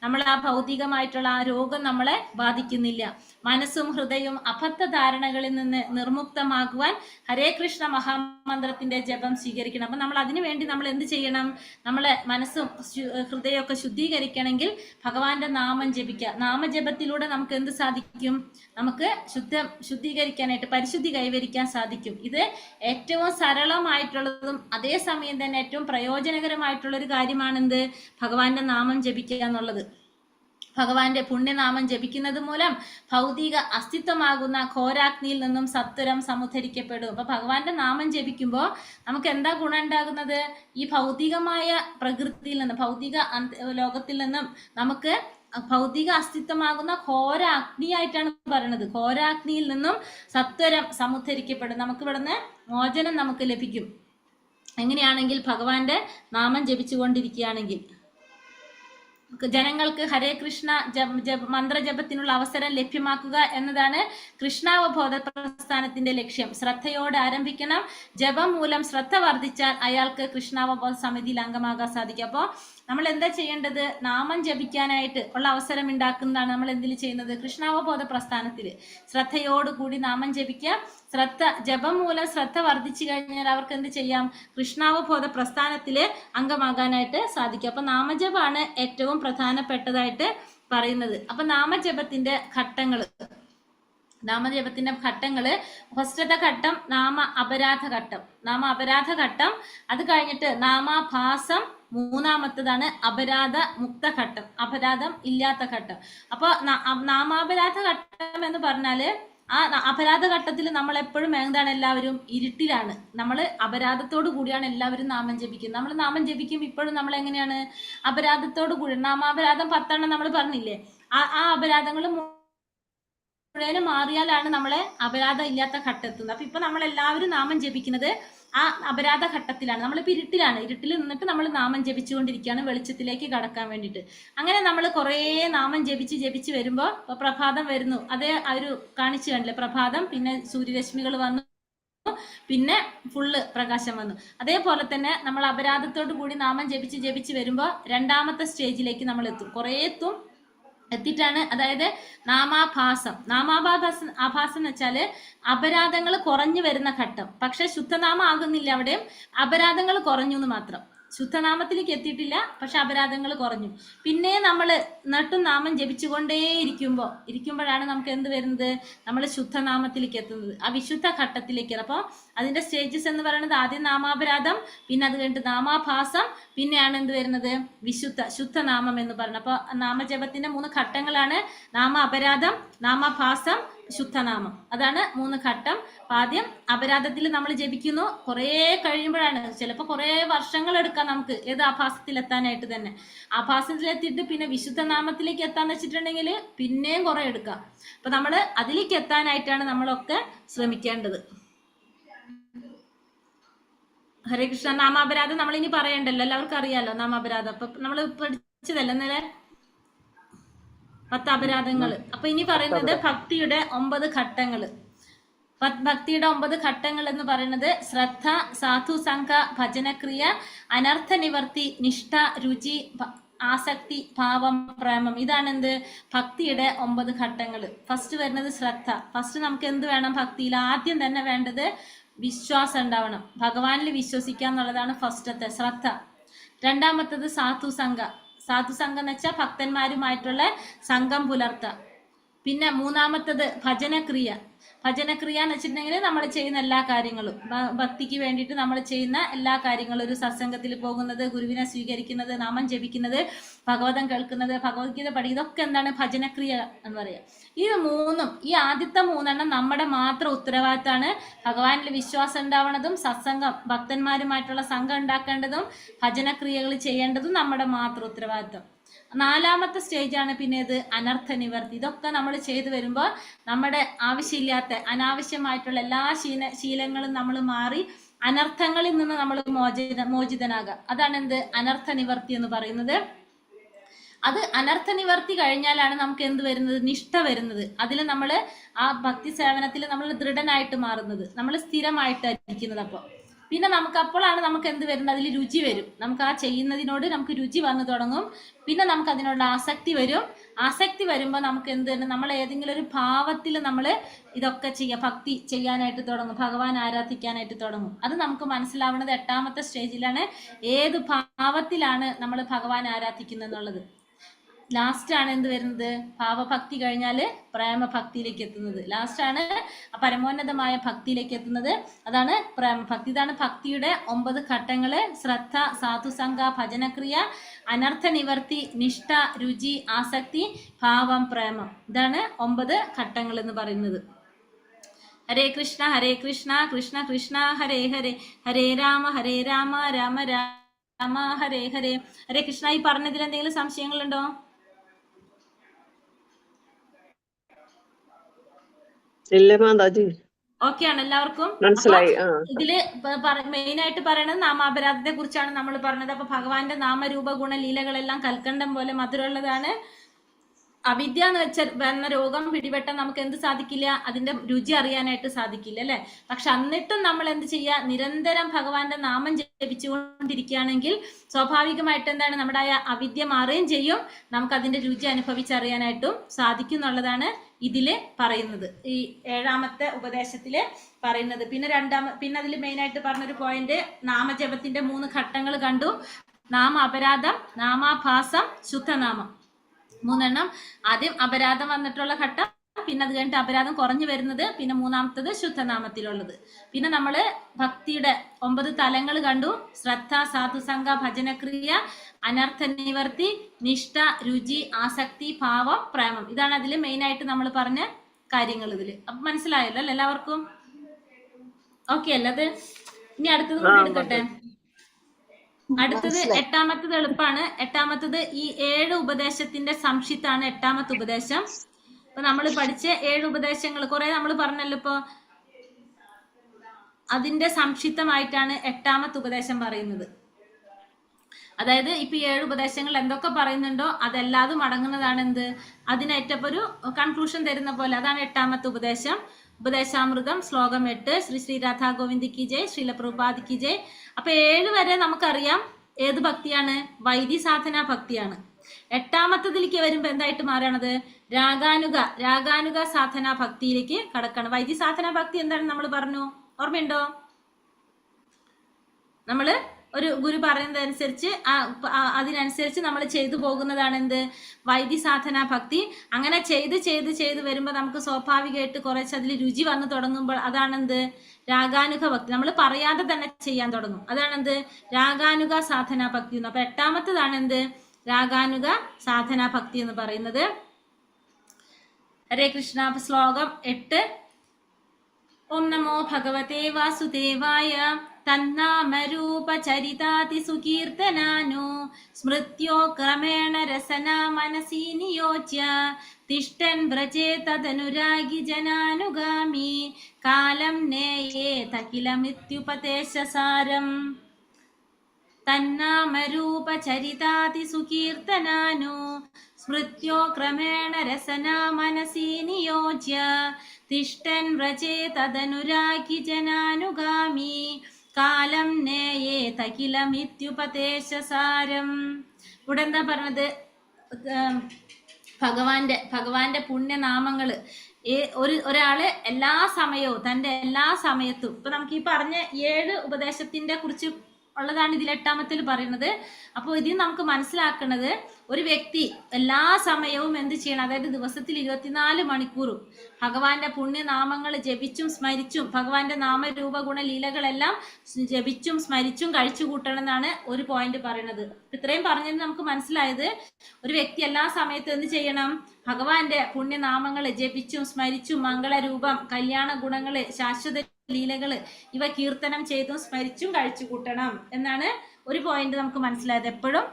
നമ്മൾ ആ ഭൗതികമായിട്ടുള്ള ആ രോഗം നമ്മളെ ബാധിക്കുന്നില്ല. മനസ്സും ഹൃദയവും അബദ്ധ ധാരണകളിൽ നിന്ന് നിർമുക്തമാകുവാൻ ഹരേ കൃഷ്ണ മഹാമന്ത്രത്തിന്റെ ജപം സ്വീകരിക്കണം. അപ്പൊ നമ്മൾ അതിനു വേണ്ടി നമ്മൾ എന്ത് ചെയ്യണം? നമ്മളെ മനസ്സും ഹൃദയമൊക്കെ ശുദ്ധീകരിക്കണമെങ്കിൽ ഭഗവാന്റെ നാമം ജപിക്കുക. നാമജപത്തിലൂടെ നമുക്ക് എന്ത് സാധിക്കും? നമുക്ക് ശുദ്ധീകരിക്കാനായിട്ട്, പരിശുദ്ധി കൈവരിക്കാൻ സാധിക്കും. ഇത് ഏറ്റവും സരളമായിട്ടുള്ളതും അതേസമയം തന്നെ ഏറ്റവും പ്രയോജനകരമായിട്ടുള്ള ഒരു കാര്യമാണെന്ത്? ഭഗവാന്റെ നാമം ജപിക്കുക എന്നുള്ളത്. ഭഗവാന്റെ പുണ്യനാമം ജപിക്കുന്നത് മൂലം ഭൗതിക അസ്തിത്വമാകുന്ന ഘോരാഗ്നിയിൽ നിന്നും സത്വരം സമുദ്ധരിക്കപ്പെടും. അപ്പൊ ഭഗവാന്റെ നാമം ജപിക്കുമ്പോൾ നമുക്ക് എന്താ ഗുണം ഉണ്ടാകുന്നത്? ഈ ഭൗതികമായ പ്രകൃതിയിൽ നിന്ന്, ഭൗതിക ലോകത്തിൽ നിന്നും നമുക്ക് ഭൗതിക അസ്തിത്വമാകുന്ന ഘോര അഗ്നിയായിട്ടാണ് പറയുന്നത്. ഘോരാഗ്നിയിൽ നിന്നും സത്വരം സമുദ്ധരിക്കപ്പെടും. നമുക്ക് ഇവിടുന്ന് മോചനം നമുക്ക് ലഭിക്കും. എങ്ങനെയാണെങ്കിൽ ഭഗവാന്റെ നാമം ജപിച്ചുകൊണ്ടിരിക്കുകയാണെങ്കിൽ ജനങ്ങൾക്ക് ഹരേ കൃഷ്ണ മന്ത്രജപത്തിനുള്ള അവസരം ലഭ്യമാക്കുക എന്നതാണ് കൃഷ്ണാവബോധ പ്രസ്ഥാനത്തിന്റെ ലക്ഷ്യം. ശ്രദ്ധയോടെ ആരംഭിക്കണം. ജപം മൂലം ശ്രദ്ധ വർദ്ധിച്ചാൽ അയാൾക്ക് കൃഷ്ണാവബോധ സമിതിയിൽ അംഗമാകാൻ സാധിക്കും. അപ്പോൾ നമ്മൾ എന്താ ചെയ്യേണ്ടത്? നാമം ജപിക്കാനായിട്ട് ഉള്ള അവസരം ഉണ്ടാക്കുന്നതാണ് നമ്മൾ എന്തിൽ ചെയ്യുന്നത്? കൃഷ്ണാവബോധ പ്രസ്ഥാനത്തിൽ ശ്രദ്ധയോടുകൂടി നാമം ജപിക്കുക. ജപം മൂലം ശ്രദ്ധ വർദ്ധിച്ചു കഴിഞ്ഞാൽ അവർക്ക് എന്ത് ചെയ്യാം? കൃഷ്ണാവബോധ പ്രസ്ഥാനത്തില് അംഗമാകാനായിട്ട് സാധിക്കും. അപ്പൊ നാമജപമാണ് ഏറ്റവും പ്രധാനപ്പെട്ടതായിട്ട് പറയുന്നത്. അപ്പൊ നാമജപത്തിന്റെ ഘട്ടങ്ങള് ഫസ്റ്റത്തെ ഘട്ടം നാമ അപരാധ ഘട്ടം. അത് കഴിഞ്ഞിട്ട് നാമാഭാസം, മൂന്നാമത്തതാണ് അപരാധ മുക്ത ഘട്ടം, അപരാധം ഇല്ലാത്ത ഘട്ടം. അപ്പൊ നാമാപരാധ ഘട്ടം എന്ന് പറഞ്ഞാല് ആ അപരാധ ഘട്ടത്തിൽ നമ്മൾ എപ്പോഴും എന്താണ്? എല്ലാവരും ഇരുട്ടിലാണ്. നമ്മൾ അപരാധത്തോടു കൂടിയാണ് എല്ലാവരും നാമം ജപിക്കുന്നത്. നമ്മൾ നാമം ജപിക്കുമ്പോൾ ഇപ്പോഴും നമ്മൾ എങ്ങനെയാണ്? അപരാധത്തോടു കൂടി. നാമാപരാധം 10 നമ്മൾ പറഞ്ഞില്ലേ? ആ അപരാധങ്ങൾ മുഴുവനും മാറിയാലാണ് നമ്മളെ അപരാധം ഇല്ലാത്ത ഘട്ടത്തുന്നത്. അപ്പൊ ഇപ്പൊ നമ്മൾ എല്ലാവരും നാമം ജപിക്കുന്നത് ആ അപരാധ ഘട്ടത്തിലാണ്. നമ്മളിപ്പോൾ ഇരുട്ടിൽ നിന്നിട്ട് നമ്മൾ നാമം ജപിച്ചുകൊണ്ടിരിക്കുകയാണ് വെളിച്ചത്തിലേക്ക് കടക്കാൻ വേണ്ടിയിട്ട്. അങ്ങനെ നമ്മൾ കുറേ നാമം ജപിച്ച് വരുമ്പോൾ പ്രഭാതം വരുന്നു. അതേ ഒരു കാണിച്ചു കണ്ടില്ലേ? പ്രഭാതം, പിന്നെ സൂര്യരശ്മികൾ വന്നു, പിന്നെ ഫുള്ള് പ്രകാശം വന്നു. അതേപോലെ തന്നെ നമ്മൾ അപരാധത്തോടു കൂടി നാമം ജപിച്ച് വരുമ്പോൾ രണ്ടാമത്തെ സ്റ്റേജിലേക്ക് നമ്മൾ എത്തും. കുറേ എത്തും, എത്തിയിട്ടാണ്, അതായത് ആഭാസം എന്ന് വെച്ചാല് അപരാധങ്ങൾ കുറഞ്ഞു വരുന്ന ഘട്ടം. പക്ഷെ ശുദ്ധനാമം ആകുന്നില്ല, അവിടെയും അപരാധങ്ങൾ കുറഞ്ഞു എന്ന് മാത്രം. ശുദ്ധനാമത്തിലേക്ക് എത്തിയിട്ടില്ല, പക്ഷെ അപരാധങ്ങൾ കുറഞ്ഞു. പിന്നെ നമ്മൾ നട്ടും നാമം ജപിച്ചുകൊണ്ടേ ഇരിക്കുമ്പോഴാണ് നമുക്ക് എന്ത് വരുന്നത്, നമ്മൾ ശുദ്ധനാമത്തിലേക്ക് എത്തുന്നത്, ആ വിശുദ്ധ ഘട്ടത്തിലേക്ക്. അപ്പോൾ അതിന്റെ സ്റ്റേജസ് എന്ന് പറയുന്നത് ആദ്യം നാമാപരാധം, പിന്നെ അത് കഴിഞ്ഞിട്ട് നാമാഭാസം, പിന്നെയാണ് എന്ത് വരുന്നത്, ശുദ്ധനാമം എന്ന് പറയുന്നത്. അപ്പോൾ നാമജപത്തിന്റെ 3 ഘട്ടങ്ങളാണ് നാമ അപരാധം, നാമഭാസം, ശുദ്ധനാമം. അതാണ് 3 ഘട്ടം. ആദ്യം അപരാധത്തിൽ നമ്മൾ ജപിക്കുന്നു, കുറേ കഴിയുമ്പോഴാണ്, ചിലപ്പോൾ കുറേ വർഷങ്ങൾ എടുക്കാം നമുക്ക് ഏത് ആഭാസത്തിൽ എത്താനായിട്ട് തന്നെ. ആഭാസത്തിൽ എത്തിയിട്ട് പിന്നെ വിശുദ്ധ നാമത്തിലേക്ക് എത്താന്ന് വെച്ചിട്ടുണ്ടെങ്കിൽ പിന്നെയും കുറെ എടുക്കാം. അപ്പൊ നമ്മൾ അതിലേക്ക് എത്താനായിട്ടാണ് നമ്മളൊക്കെ ശ്രമിക്കേണ്ടത്. ഹരേ കൃഷ്ണ. നാമാപരാധം നമ്മൾ ഇനി പറയണ്ടല്ലോ, എല്ലാവർക്കും അറിയാലോ നാമാപരാധം. അപ്പൊ നമ്മൾ പഠിച്ചതല്ല ഇന്നലെ 10 അപരാധങ്ങൾ. അപ്പൊ ഇനി പറയുന്നത് ഭക്തിയുടെ 9 ഘട്ടങ്ങൾ. ഭക്തിയുടെ 9 ഘട്ടങ്ങൾ എന്ന് പറയുന്നത് ശ്രദ്ധ, സാധു സംഘ, ഭജനക്രിയ, അനർത്ഥ നിവർത്തി, നിഷ്ഠ, രുചി, ആസക്തി, ഭാവം, പ്രേമം. ഇതാണ് എന്ത്, ഭക്തിയുടെ 9 ഘട്ടങ്ങൾ. ഫസ്റ്റ് വരുന്നത് ശ്രദ്ധ. ഫസ്റ്റ് നമുക്ക് എന്ത് വേണം ഭക്തിയിൽ? ആദ്യം തന്നെ വേണ്ടത് വിശ്വാസം ഉണ്ടാവണം, ഭഗവാനിൽ വിശ്വസിക്കുക എന്നുള്ളതാണ് ഫസ്റ്റത്തെ ശ്രദ്ധ. രണ്ടാമത്തത് സാധുസംഘ. സാധുസംഘം എന്ന് വെച്ചാൽ ഭക്തന്മാരുമായിട്ടുള്ള സംഘം പുലർത്തുക. പിന്നെ മൂന്നാമത്തത് ഭജനക്രിയ. ഭജനക്രിയ എന്ന് വെച്ചിട്ടുണ്ടെങ്കിൽ നമ്മൾ ചെയ്യുന്ന എല്ലാ കാര്യങ്ങളും, ഭക്തിക്ക് വേണ്ടിയിട്ട് നമ്മൾ ചെയ്യുന്ന എല്ലാ കാര്യങ്ങളും, ഒരു സത്സംഗത്തിൽ പോകുന്നത്, ഗുരുവിനെ സ്വീകരിക്കുന്നത്, നാമം ജപിക്കുന്നത്, ഭഗവതം കേൾക്കുന്നത്, ഭഗവത്ഗീത പഠി, ഇതൊക്കെ എന്താണ് ഭജനക്രിയ എന്ന് പറയുക. ഈ ആദ്യത്തെ 3 നമ്മുടെ മാത്രം ഉത്തരവാദിത്തമാണ്. ഭഗവാനിൽ വിശ്വാസം ഉണ്ടാവണതും, സത്സംഗം ഭക്തന്മാരുമായിട്ടുള്ള സംഘം ഉണ്ടാക്കേണ്ടതും, ഭജനക്രിയകൾ ചെയ്യേണ്ടതും നമ്മുടെ മാത്രം ഉത്തരവാദിത്തം. 4ാമത്തെ സ്റ്റേജാണ് പിന്നെ ഇത് അനർത്ഥ നിവർത്തി. ഇതൊക്കെ നമ്മൾ ചെയ്തു വരുമ്പോൾ നമ്മുടെ ആവശ്യമില്ലാത്ത അനാവശ്യമായിട്ടുള്ള എല്ലാ ശീലങ്ങളും നമ്മൾ മാറി അനർത്ഥങ്ങളിൽ നിന്ന് നമ്മൾ മോചിതനാകുക. അതാണ് എന്ത് അനർത്ഥ നിവർത്തി എന്ന് പറയുന്നത്. അത് അനർത്ഥ നിവർത്തി കഴിഞ്ഞാലാണ് നമുക്ക് എന്ത് വരുന്നത്, നിഷ്ഠ വരുന്നത്. അതിൽ നമ്മൾ ആ ഭക്തി സേവനത്തിൽ നമ്മൾ ദൃഢനായിട്ട് മാറുന്നത്, നമ്മൾ സ്ഥിരമായിട്ട് ഇരിക്കുന്നത്. അപ്പോൾ പിന്നെ അപ്പോഴാണ് നമുക്ക് എന്ത് വരുന്നത്, അതിൽ രുചി വരും. നമുക്ക് ആ ചെയ്യുന്നതിനോട് നമുക്ക് രുചി വന്നു തുടങ്ങും. പിന്നെ നമുക്ക് അതിനോട് ആസക്തി വരും. ആസക്തി വരുമ്പോൾ നമുക്ക് എന്ത് തന്നെ, നമ്മൾ ഏതെങ്കിലും ഒരു ഭാവത്തിൽ നമ്മൾ ഇതൊക്കെ ഭക്തി ചെയ്യാനായിട്ട് തുടങ്ങും, ഭഗവാൻ ആരാധിക്കാനായിട്ട് തുടങ്ങും. അത് നമുക്ക് മനസ്സിലാവുന്നത് 8ാമത്തെ സ്റ്റേജിലാണ്, ഏത് ഭാവത്തിലാണ് നമ്മൾ ഭഗവാൻ ആരാധിക്കുന്നത് എന്നുള്ളത്. ലാസ്റ്റാണ് എന്ത് വരുന്നത്, ഭാവഭക്തി കഴിഞ്ഞാൽ പ്രേമഭക്തിയിലേക്ക് എത്തുന്നത്. ലാസ്റ്റാണ് പരമോന്നതമായ ഭക്തിയിലേക്ക് എത്തുന്നത്. അതാണ് പ്രേമഭക്തി. ഇതാണ് ഭക്തിയുടെ 9 ഘട്ടങ്ങള്. ശ്രദ്ധ, സാധുസംഘ, ഭജനക്രിയ, അനർത്ഥ നിവർത്തി, നിഷ്ഠ, രുചി, ആസക്തി, ഭാവം, പ്രേമം. ഇതാണ് 9 ഘട്ടങ്ങൾ എന്ന് പറയുന്നത്. ഹരേ കൃഷ്ണ കൃഷ്ണ കൃഷ്ണ ഹരേ ഹരേ, ഹരേ രാമ രാമ രാമ ഹരേ ഹരേ. ഹരേ കൃഷ്ണ. ഈ പറഞ്ഞതിൽ എന്തെങ്കിലും സംശയങ്ങളുണ്ടോ? ഇല്ല മാതാജി, ഓക്കെ ആണ് എല്ലാവർക്കും മനസ്സിലായി. ഇതില് മെയിൻ ആയിട്ട് പറയുന്നത് നാമാപരാധത്തെ കുറിച്ചാണ് നമ്മൾ പറഞ്ഞത്. അപ്പൊ ഭഗവാന്റെ നാമരൂപ ഗുണ ലീലകളെല്ലാം കൽക്കണ്ടം പോലെ മധുരമുള്ളതാണ്. അവിദ്യ എന്ന് വെച്ചാൽ വന്ന രോഗം പിടിപെട്ടാൽ നമുക്ക് എന്ത് സാധിക്കില്ല, അതിന്റെ രുചി അറിയാനായിട്ട് സാധിക്കില്ല, അല്ലെ? പക്ഷെ എന്നിട്ടും നമ്മൾ എന്ത് ചെയ്യുക, നിരന്തരം ഭഗവാന്റെ നാമം ജപിച്ചുകൊണ്ടിരിക്കുകയാണെങ്കിൽ സ്വാഭാവികമായിട്ട് എന്താണ്, നമ്മുടെ ആ അവിദ്യ മാറുകയും ചെയ്യും, നമുക്ക് അതിന്റെ രുചി അനുഭവിച്ചറിയാനായിട്ടും സാധിക്കും എന്നുള്ളതാണ് ഇതില് പറയുന്നത്, ഈ 7ാമത്തെ ഉപദേശത്തില് പറയുന്നത്. പിന്നെ അതിൽ മെയിൻ ആയിട്ട് പറഞ്ഞൊരു പോയിന്റ്, നാമജപത്തിന്റെ 3 ഘട്ടങ്ങൾ കണ്ടു. നാമ അപരാധം, നാമാഭാസം, ശുദ്ധനാമം. 3 ആദ്യം അപരാധം വന്നിട്ടുള്ള ഘട്ടം, പിന്നെ അത് കഴിഞ്ഞിട്ട് അപരാധം കുറഞ്ഞു വരുന്നത്, പിന്നെ 3ാമത്തത് ശുദ്ധനാമത്തിലുള്ളത്. പിന്നെ നമ്മള് ഭക്തിയുടെ 9 തലങ്ങൾ കണ്ടു. ശ്രദ്ധ, സാധുസംഘ, ഭജനക്രിയ, അനർത്ഥ നിവർത്തി, നിഷ്ഠ, രുചി, ആസക്തി, ഭാവം, പ്രേമം. ഇതാണ് അതിൽ മെയിൻ ആയിട്ട് നമ്മൾ പറഞ്ഞ കാര്യങ്ങൾ. ഇതില് അപ്പൊ മനസ്സിലായല്ലോ അല്ലെ എല്ലാവർക്കും? ഓക്കെ അല്ലേ? അത് ഇനി അടുത്തത് കൂടി എടുക്കട്ടെ. അടുത്തത് 8ാമത്തത് എളുപ്പമാണ്. 8ാമത്തത് ഈ 7 ഉപദേശത്തിന്റെ സംക്ഷിപ്താണ് 8ാമത്തെ ഉപദേശം. ഇപ്പൊ നമ്മൾ പഠിച്ച 7 ഉപദേശങ്ങൾ കുറെ നമ്മൾ പറഞ്ഞല്ലോ. ഇപ്പൊ അതിന്റെ സംക്ഷിപ്തമായിട്ടാണ് 8ാമത്തെ ഉപദേശം പറയുന്നത്. അതായത് ഇപ്പൊ 7 ഉപദേശങ്ങൾ എന്തൊക്കെ പറയുന്നുണ്ടോ അതെല്ലാതും അടങ്ങുന്നതാണ് എന്ത്, അതിനേറ്റപ്പോ ഒരു കൺക്ലൂഷൻ തരുന്ന പോലെ. അതാണ് 8ാമത്തെ ഉപദേശം. ഉപദേശാമൃതം ശ്ലോകം 8. ശ്രീ രാധാ ഗോവിന്ദ് കി ജയ്, ശ്രീല പ്രഭുപാദ് കി ജയ്. അപ്പൊ 7 വരെ നമുക്കറിയാം ഏത് ഭക്തിയാണ്, വൈദ്യ സാധന ഭക്തിയാണ്. എട്ടാമത്തതിലേക്ക് വരുമ്പോ എന്തായിട്ട് മാറണത്? രാഗാനുക സാധനാ ഭക്തിയിലേക്ക് കടക്കാണ്. വൈദ്യ സാധനാ ഭക്തി എന്താണ് നമ്മൾ പറഞ്ഞു, ഓർമ്മയുണ്ടോ? നമ്മള് ഒരു ഗുരു പറയുന്നതനുസരിച്ച് അതിനനുസരിച്ച് നമ്മൾ ചെയ്തു പോകുന്നതാണ് എന്ത്? വൈദ്യ സാധനാ ഭക്തി. അങ്ങനെ ചെയ്ത് വരുമ്പോൾ നമുക്ക് സ്വാഭാവികമായിട്ട് കുറച്ച് അതിൽ രുചി വന്നു തുടങ്ങുമ്പോൾ അതാണെന്ത്? രാഗാനുക ഭക്തി. നമ്മൾ പറയാതെ തന്നെ ചെയ്യാൻ തുടങ്ങും. അതാണെന്ത്? രാഗാനുക സാധനാ ഭക്തി എന്ന്. അപ്പൊ എട്ടാമത്തതാണ് എന്ത്? രാഗാനുക സാധനാ ഭക്തി എന്ന് പറയുന്നത്. ഹരേ കൃഷ്ണ. ശ്ലോകം 8. ഓം നമോ ഭഗവതേ വാസുദേവായ തന്നാമരൂപചരിതാതി സുകീർത്തനാനോ സ്മൃത്യോ ക്രമേണ രസനാ മനസി നിയോജ്യ തിഷ്ടൻ വ്രജേ തദനുരാഗി ജനാനുഗാമി കാലം നേയേതഖിലമിത്യുപദേശസാരം. തന്നാമരൂപചരിതാതി സുകീർത്തനാനോ സ്മൃത്യോ ക്രമേണ രസനാ മനസി നിയോജ്യ തിഷ്ടൻ വ്രജേ തദനുരാഗി ജനാനുഗാമി കാലം നേയേതഖിലമിത്യുപദേശസാരം. ഇവിടെ എന്താ പറഞ്ഞത്? ഭഗവാന്റെ പുണ്യനാമങ്ങള് ഒരാള് എല്ലാ സമയവും തന്റെ എല്ലാ സമയത്തും, ഇപ്പൊ നമുക്ക് ഈ പറഞ്ഞ 7 ഉപദേശത്തിന്റെ കുറിച്ച് ഉള്ളതാണ് ഇതിൽ 8-ാമത്തിൽ പറയുന്നത്. അപ്പോൾ ഇതിൽ നമുക്ക് മനസ്സിലാക്കുന്നത് ഒരു വ്യക്തി എല്ലാ സമയവും എന്ത് ചെയ്യണം? അതായത് ദിവസത്തിൽ 24 മണിക്കൂറും ഭഗവാന്റെ പുണ്യനാമങ്ങൾ ജപിച്ചും സ്മരിച്ചും ഭഗവാന്റെ നാമരൂപ ഗുണ ലീലകളെല്ലാം ജപിച്ചും സ്മരിച്ചും കഴിച്ചു കൂട്ടണം എന്നാണ് ഒരു പോയിന്റ് പറയുന്നത്. ഇത്രയും പറഞ്ഞത് നമുക്ക് മനസ്സിലായത് ഒരു വ്യക്തി എല്ലാ സമയത്തും എന്ത് ചെയ്യണം? ഭഗവാന്റെ പുണ്യനാമങ്ങൾ ജപിച്ചും സ്മരിച്ചും മംഗളരൂപം, കല്യാണ ഗുണങ്ങള്, ശാശ്വത ലീലകള് ഇവ കീർത്തനം ചെയ്തും സ്മരിച്ചും കഴിച്ചു കൂട്ടണം എന്നാണ് ഒരു പോയിന്റ് നമുക്ക് മനസ്സിലായത്. എപ്പോഴും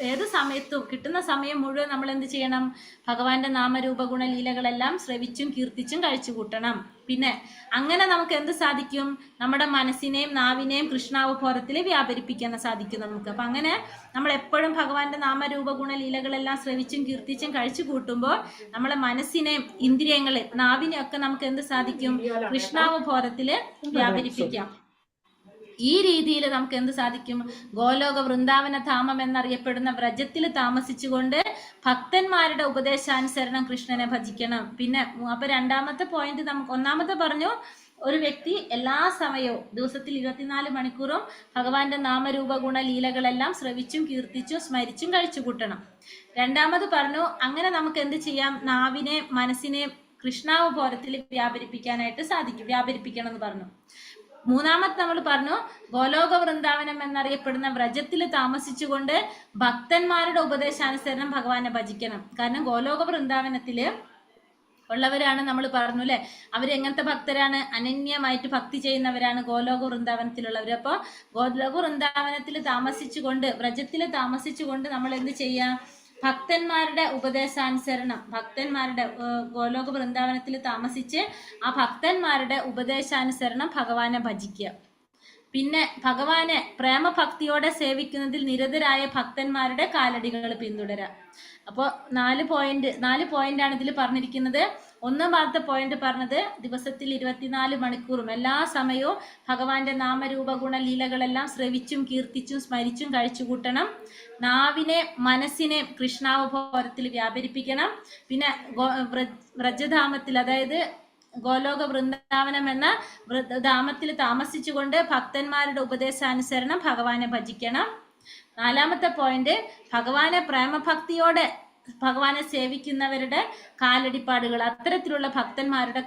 ഏത് സമയത്തും കിട്ടുന്ന സമയം മുഴുവൻ നമ്മൾ എന്ത് ചെയ്യണം? ഭഗവാന്റെ നാമരൂപ ഗുണ ലീലകളെല്ലാം ശ്രവിച്ചും കീർത്തിച്ചും കഴിച്ചു കൂട്ടണം. പിന്നെ അങ്ങനെ നമുക്ക് എന്ത് സാധിക്കും? നമ്മുടെ മനസ്സിനെയും നാവിനെയും കൃഷ്ണാവബോധത്തിൽ വ്യാപരിപ്പിക്കാൻ സാധിക്കും നമുക്ക്. അപ്പൊ അങ്ങനെ നമ്മൾ എപ്പോഴും ഭഗവാന്റെ നാമരൂപ ഗുണ ലീലകളെല്ലാം ശ്രവിച്ചും കീർത്തിച്ചും കഴിച്ചു കൂട്ടുമ്പോൾ നമ്മളെ മനസ്സിനെയും ഇന്ദ്രിയങ്ങളെ നാവിനെയൊക്കെ നമുക്ക് എന്ത് സാധിക്കും? കൃഷ്ണാവബോധത്തിൽ വ്യാപരിപ്പിക്കാം. ഈ രീതിയിൽ നമുക്ക് എന്ത് സാധിക്കും? ഗോലോക വൃന്ദാവന ധാമം എന്നറിയപ്പെടുന്ന വ്രജത്തിൽ താമസിച്ചുകൊണ്ട് ഭക്തന്മാരുടെ ഉപദേശാനുസരണം കൃഷ്ണനെ ഭജിക്കണം. പിന്നെ അപ്പൊ 2-ാമത്തെ പോയിന്റ് നമുക്ക്, 1-ാമത്തെ പറഞ്ഞു ഒരു വ്യക്തി എല്ലാ സമയവും ദിവസത്തിൽ 24 മണിക്കൂറും ഭഗവാന്റെ നാമരൂപ ഗുണ ലീലകളെല്ലാം ശ്രവിച്ചും കീർത്തിച്ചും സ്മരിച്ചും കഴിച്ചു കൂട്ടണം. 2-ാമത് പറഞ്ഞു അങ്ങനെ നമുക്ക് എന്ത് ചെയ്യാം? നാവിനെ മനസ്സിനെ കൃഷ്ണാവബോധത്തിൽ വ്യാപരിപ്പിക്കാനായിട്ട് സാധിക്കും, വ്യാപരിപ്പിക്കണം എന്ന് പറഞ്ഞു. 3-ാമത് നമ്മൾ പറഞ്ഞു ഗോലോക വൃന്ദാവനം എന്നറിയപ്പെടുന്ന വ്രജത്തിൽ താമസിച്ചുകൊണ്ട് ഭക്തന്മാരുടെ ഉപദേശാനുസരണം ഭഗവാനെ ഭജിക്കണം. കാരണം ഗോലോക വൃന്ദാവനത്തില് ഉള്ളവരാണ് നമ്മൾ പറഞ്ഞു അല്ലെ, അവരെങ്ങനത്തെ ഭക്തരാണ്? അനന്യമായിട്ട് ഭക്തി ചെയ്യുന്നവരാണ് ഗോലോക വൃന്ദാവനത്തിലുള്ളവർ. അപ്പോൾ ഗോലോക വൃന്ദാവനത്തിൽ താമസിച്ചുകൊണ്ട് വ്രജത്തിൽ താമസിച്ചുകൊണ്ട് നമ്മൾ എന്ത് ചെയ്യാം? ഭക്തന്മാരുടെ ഉപദേശാനുസരണം, ഭക്തന്മാരുടെ ഗോലോക വൃന്ദാവനത്തിൽ താമസിച്ച് ആ ഭക്തന്മാരുടെ ഉപദേശാനുസരണം ഭഗവാനെ ഭജിക്കുക. പിന്നെ ഭഗവാനെ പ്രേമഭക്തിയോടെ സേവിക്കുന്നതിൽ നിരതരായ ഭക്തന്മാരുടെ കാലടികൾ പിന്തുടരാം. അപ്പോൾ 4 പോയിന്റാണ് ഇതിൽ പറഞ്ഞിരിക്കുന്നത്. 1-ാമത്തെ പോയിന്റ് പറഞ്ഞത് ദിവസത്തിൽ 24 മണിക്കൂറും എല്ലാ സമയവും ഭഗവാന്റെ നാമരൂപ ഗുണ ലീലകളെല്ലാം ശ്രവിച്ചും കീർത്തിച്ചും സ്മരിച്ചും കഴിച്ചു കൂട്ടണം. നാവിനെ മനസ്സിനെ കൃഷ്ണാവബോധത്തിൽ വ്യാപരിപ്പിക്കണം. പിന്നെ വ്രജധാമത്തിൽ, അതായത് ഗോലോക വൃന്ദാവനം എന്ന ധാമത്തിൽ താമസിച്ചുകൊണ്ട് ഭക്തന്മാരുടെ ഉപദേശാനുസരണം ഭഗവാനെ ഭജിക്കണം. 4-ാമത്തെ പോയിന്റ് ഭഗവാനെ പ്രേമഭക്തിയോടെ ഭഗവാനെ സേവിക്കുന്നവരുടെ കാലടിപ്പാടുകൾ, അത്തരത്തിലുള്ള ഭക്തന്മാരുടെ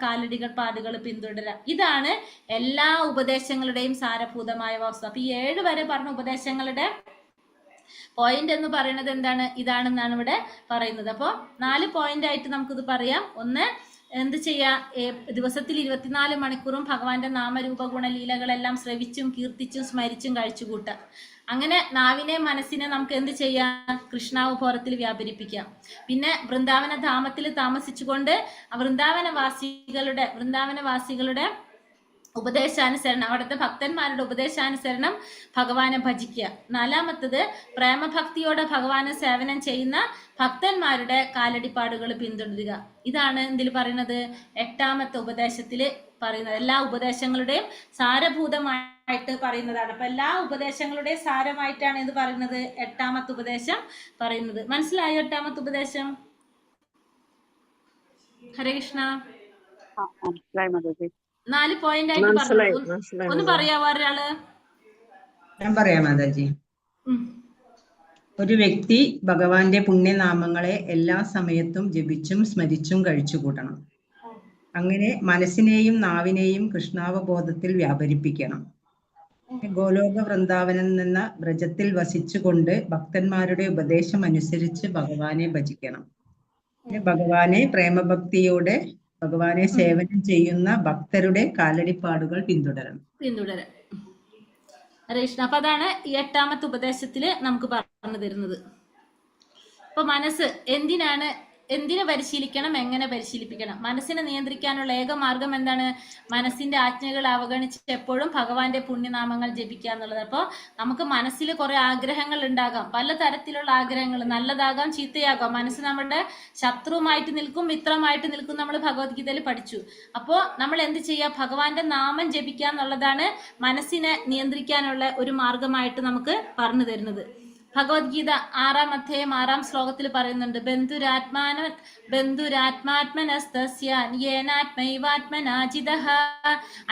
പാടുകൾ പിന്തുടരാം. ഇതാണ് എല്ലാ ഉപദേശങ്ങളുടെയും സാരഭൂതമായ വസ്തു. അപ്പൊ ഈ 7 വരെ പറഞ്ഞ ഉപദേശങ്ങളുടെ പോയിന്റ് എന്ന് പറയുന്നത് എന്താണ്? ഇതാണെന്നാണ് ഇവിടെ പറയുന്നത്. അപ്പോൾ 4 പോയിന്റ് ആയിട്ട് നമുക്കിത് പറയാം. ഒന്ന്, എന്ത് ചെയ്യാ? ദിവസത്തിൽ 24 മണിക്കൂറും ഭഗവാന്റെ നാമരൂപ ഗുണ ലീലകളെല്ലാം ശ്രവിച്ചും കീർത്തിച്ചും സ്മരിച്ചും കഴിച്ചുകൂട്ടാം. അങ്ങനെ നാവിനെ മനസ്സിനെ നമുക്ക് എന്ത് ചെയ്യാം? കൃഷ്ണാവബോധത്തിൽ വ്യാപരിപ്പിക്കാം. പിന്നെ വൃന്ദാവന ധാമത്തിൽ താമസിച്ചുകൊണ്ട് വൃന്ദാവനവാസികളുടെ ഉപദേശാനുസരണം, അവിടുത്തെ ഭക്തന്മാരുടെ ഉപദേശാനുസരണം ഭഗവാനെ ഭജിക്കുക. 4-ാമത്തത് പ്രേമഭക്തിയോടെ ഭഗവാനെ സേവനം ചെയ്യുന്ന ഭക്തന്മാരുടെ കാലടിപ്പാടുകൾ പിന്തുടരുക. ഇതാണ് എന്തിൽ പറയുന്നത്? 8-ാമത്തെ ഉപദേശത്തില് പറയുന്നത്. എല്ലാ ഉപദേശങ്ങളുടെയും സാരഭൂതമായിട്ട് പറയുന്നതാണ്. അപ്പൊ എല്ലാ ഉപദേശങ്ങളുടെയും സാരമായിട്ടാണ് ഇത് പറയുന്നത്, എട്ടാമത്തെ ഉപദേശം പറയുന്നത്. മനസ്സിലായോ എട്ടാമത്തെ ഉപദേശം? ഹരേ കൃഷ്ണ. 4 പോയിന്റ് ആയിട്ട് പറഞ്ഞു. ഒന്ന് പറയാവോ ഒരാള്? ഞാൻ പറയാം മാതാജി. ഒരു വ്യക്തി ഭഗവാന്റെ പുണ്യനാമങ്ങളെ എല്ലാ സമയത്തും ജപിച്ചും സ്മരിച്ചും കഴിച്ചുകൂട്ടണം. അങ്ങനെ മനസ്സിനെയും നാവിനെയും കൃഷ്ണാവബോധത്തിൽ വ്യാപരിപ്പിക്കണം. ഗോലോക വൃന്ദാവനം എന്ന വ്രജത്തിൽ വസിച്ചുകൊണ്ട് ഭക്തന്മാരുടെ ഉപദേശം അനുസരിച്ച് ഭഗവാനെ ഭജിക്കണം. ഭഗവാനെ പ്രേമഭക്തിയോടെ ഭഗവാനെ സേവനം ചെയ്യുന്ന ഭക്തരുടെ കാലടിപ്പാടുകൾ പിന്തുടരണം. ഹരേ കൃഷ്ണ. അപ്പൊ അതാണ് ഈ എട്ടാമത്തെ ഉപദേശത്തില് നമുക്ക് പറഞ്ഞു തരുന്നത്. അപ്പൊ മനസ്സ് എന്തിനെ പരിശീലിക്കണം, എങ്ങനെ പരിശീലിപ്പിക്കണം? മനസ്സിനെ നിയന്ത്രിക്കാനുള്ള ഏക മാർഗം എന്താണ്? മനസ്സിന്റെ ആജ്ഞകൾ അവഗണിച്ച് എപ്പോഴും ഭഗവാന്റെ പുണ്യനാമങ്ങൾ ജപിക്കുക എന്നുള്ളത്. അപ്പോൾ നമുക്ക് മനസ്സിൽ കുറെ ആഗ്രഹങ്ങൾ ഉണ്ടാകാം, പലതരത്തിലുള്ള ആഗ്രഹങ്ങൾ, നല്ലതാകാം ചീത്തയാകാം. മനസ്സ് നമ്മുടെ ശത്രുവുമായിട്ട് നിൽക്കും, മിത്രമായിട്ട് നിൽക്കും. നമ്മൾ ഭഗവത്ഗീതയിൽ പഠിച്ചു. അപ്പോൾ നമ്മൾ എന്ത് ചെയ്യുക? ഭഗവാന്റെ നാമം ജപിക്കുക എന്നുള്ളതാണ് മനസ്സിനെ നിയന്ത്രിക്കാനുള്ള ഒരു മാർഗമായിട്ട് നമുക്ക് പറഞ്ഞു തരുന്നത്. ഭഗവത്ഗീത 6-ാം അധ്യായം 6-ാം ശ്ലോകത്തിൽ പറയുന്നുണ്ട്, ബന്ധുരാത്മാത്മനസ്തസ്യ യേനാത്മൈവാത്മനാജിതഃ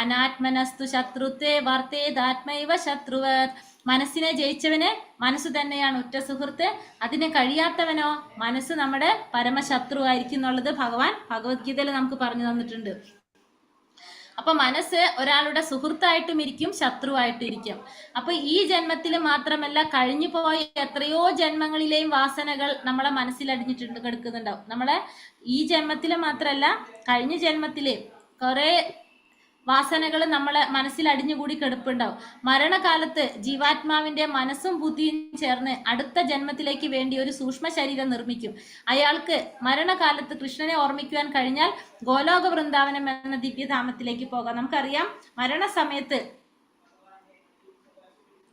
അനാത്മനസ്തു ശത്രുത്വേ വർത്തേതാത്മൈവ ശത്രുവത്. മനസ്സിനെ ജയിച്ചവന് മനസ്സ് തന്നെയാണ് ഉറ്റ സുഹൃത്ത്, അതിനെ കഴിയാത്തവനോ മനസ്സ് നമ്മുടെ പരമശത്രു ആയിരിക്കും എന്നുള്ളത് ഭഗവാൻ ഭഗവത്ഗീതയിൽ നമുക്ക് പറഞ്ഞു തന്നിട്ടുണ്ട്. അപ്പൊ മനസ്സ് ഒരാളുടെ സുഹൃത്തായിട്ടും ഇരിക്കും, ശത്രുവായിട്ടും ഇരിക്കും. അപ്പൊ ഈ ജന്മത്തിൽ മാത്രമല്ല, കഴിഞ്ഞു പോയ എത്രയോ ജന്മങ്ങളിലെയും വാസനകൾ നമ്മളെ മനസ്സിലടിഞ്ഞിട്ടുണ്ട് കിടക്കുന്നുണ്ടാവും. നമ്മളെ ഈ ജന്മത്തിലെ മാത്രമല്ല, കഴിഞ്ഞ ജന്മത്തിലെ കുറെ വാസനകൾ നമ്മളെ മനസ്സിൽ അടിഞ്ഞുകൂടി കിടപ്പുണ്ടാവും. മരണകാലത്ത് ജീവാത്മാവിന്റെ മനസ്സും ബുദ്ധിയും ചേർന്ന് അടുത്ത ജന്മത്തിലേക്ക് വേണ്ടി ഒരു സൂക്ഷ്മ ശരീരം നിർമ്മിക്കും. അയാൾക്ക് മരണകാലത്ത് കൃഷ്ണനെ ഓർമ്മിക്കുവാൻ കഴിഞ്ഞാൽ ഗോലോക വൃന്ദാവനം എന്ന ദിവ്യധാമത്തിലേക്ക് പോകാം. നമുക്കറിയാം, മരണസമയത്ത്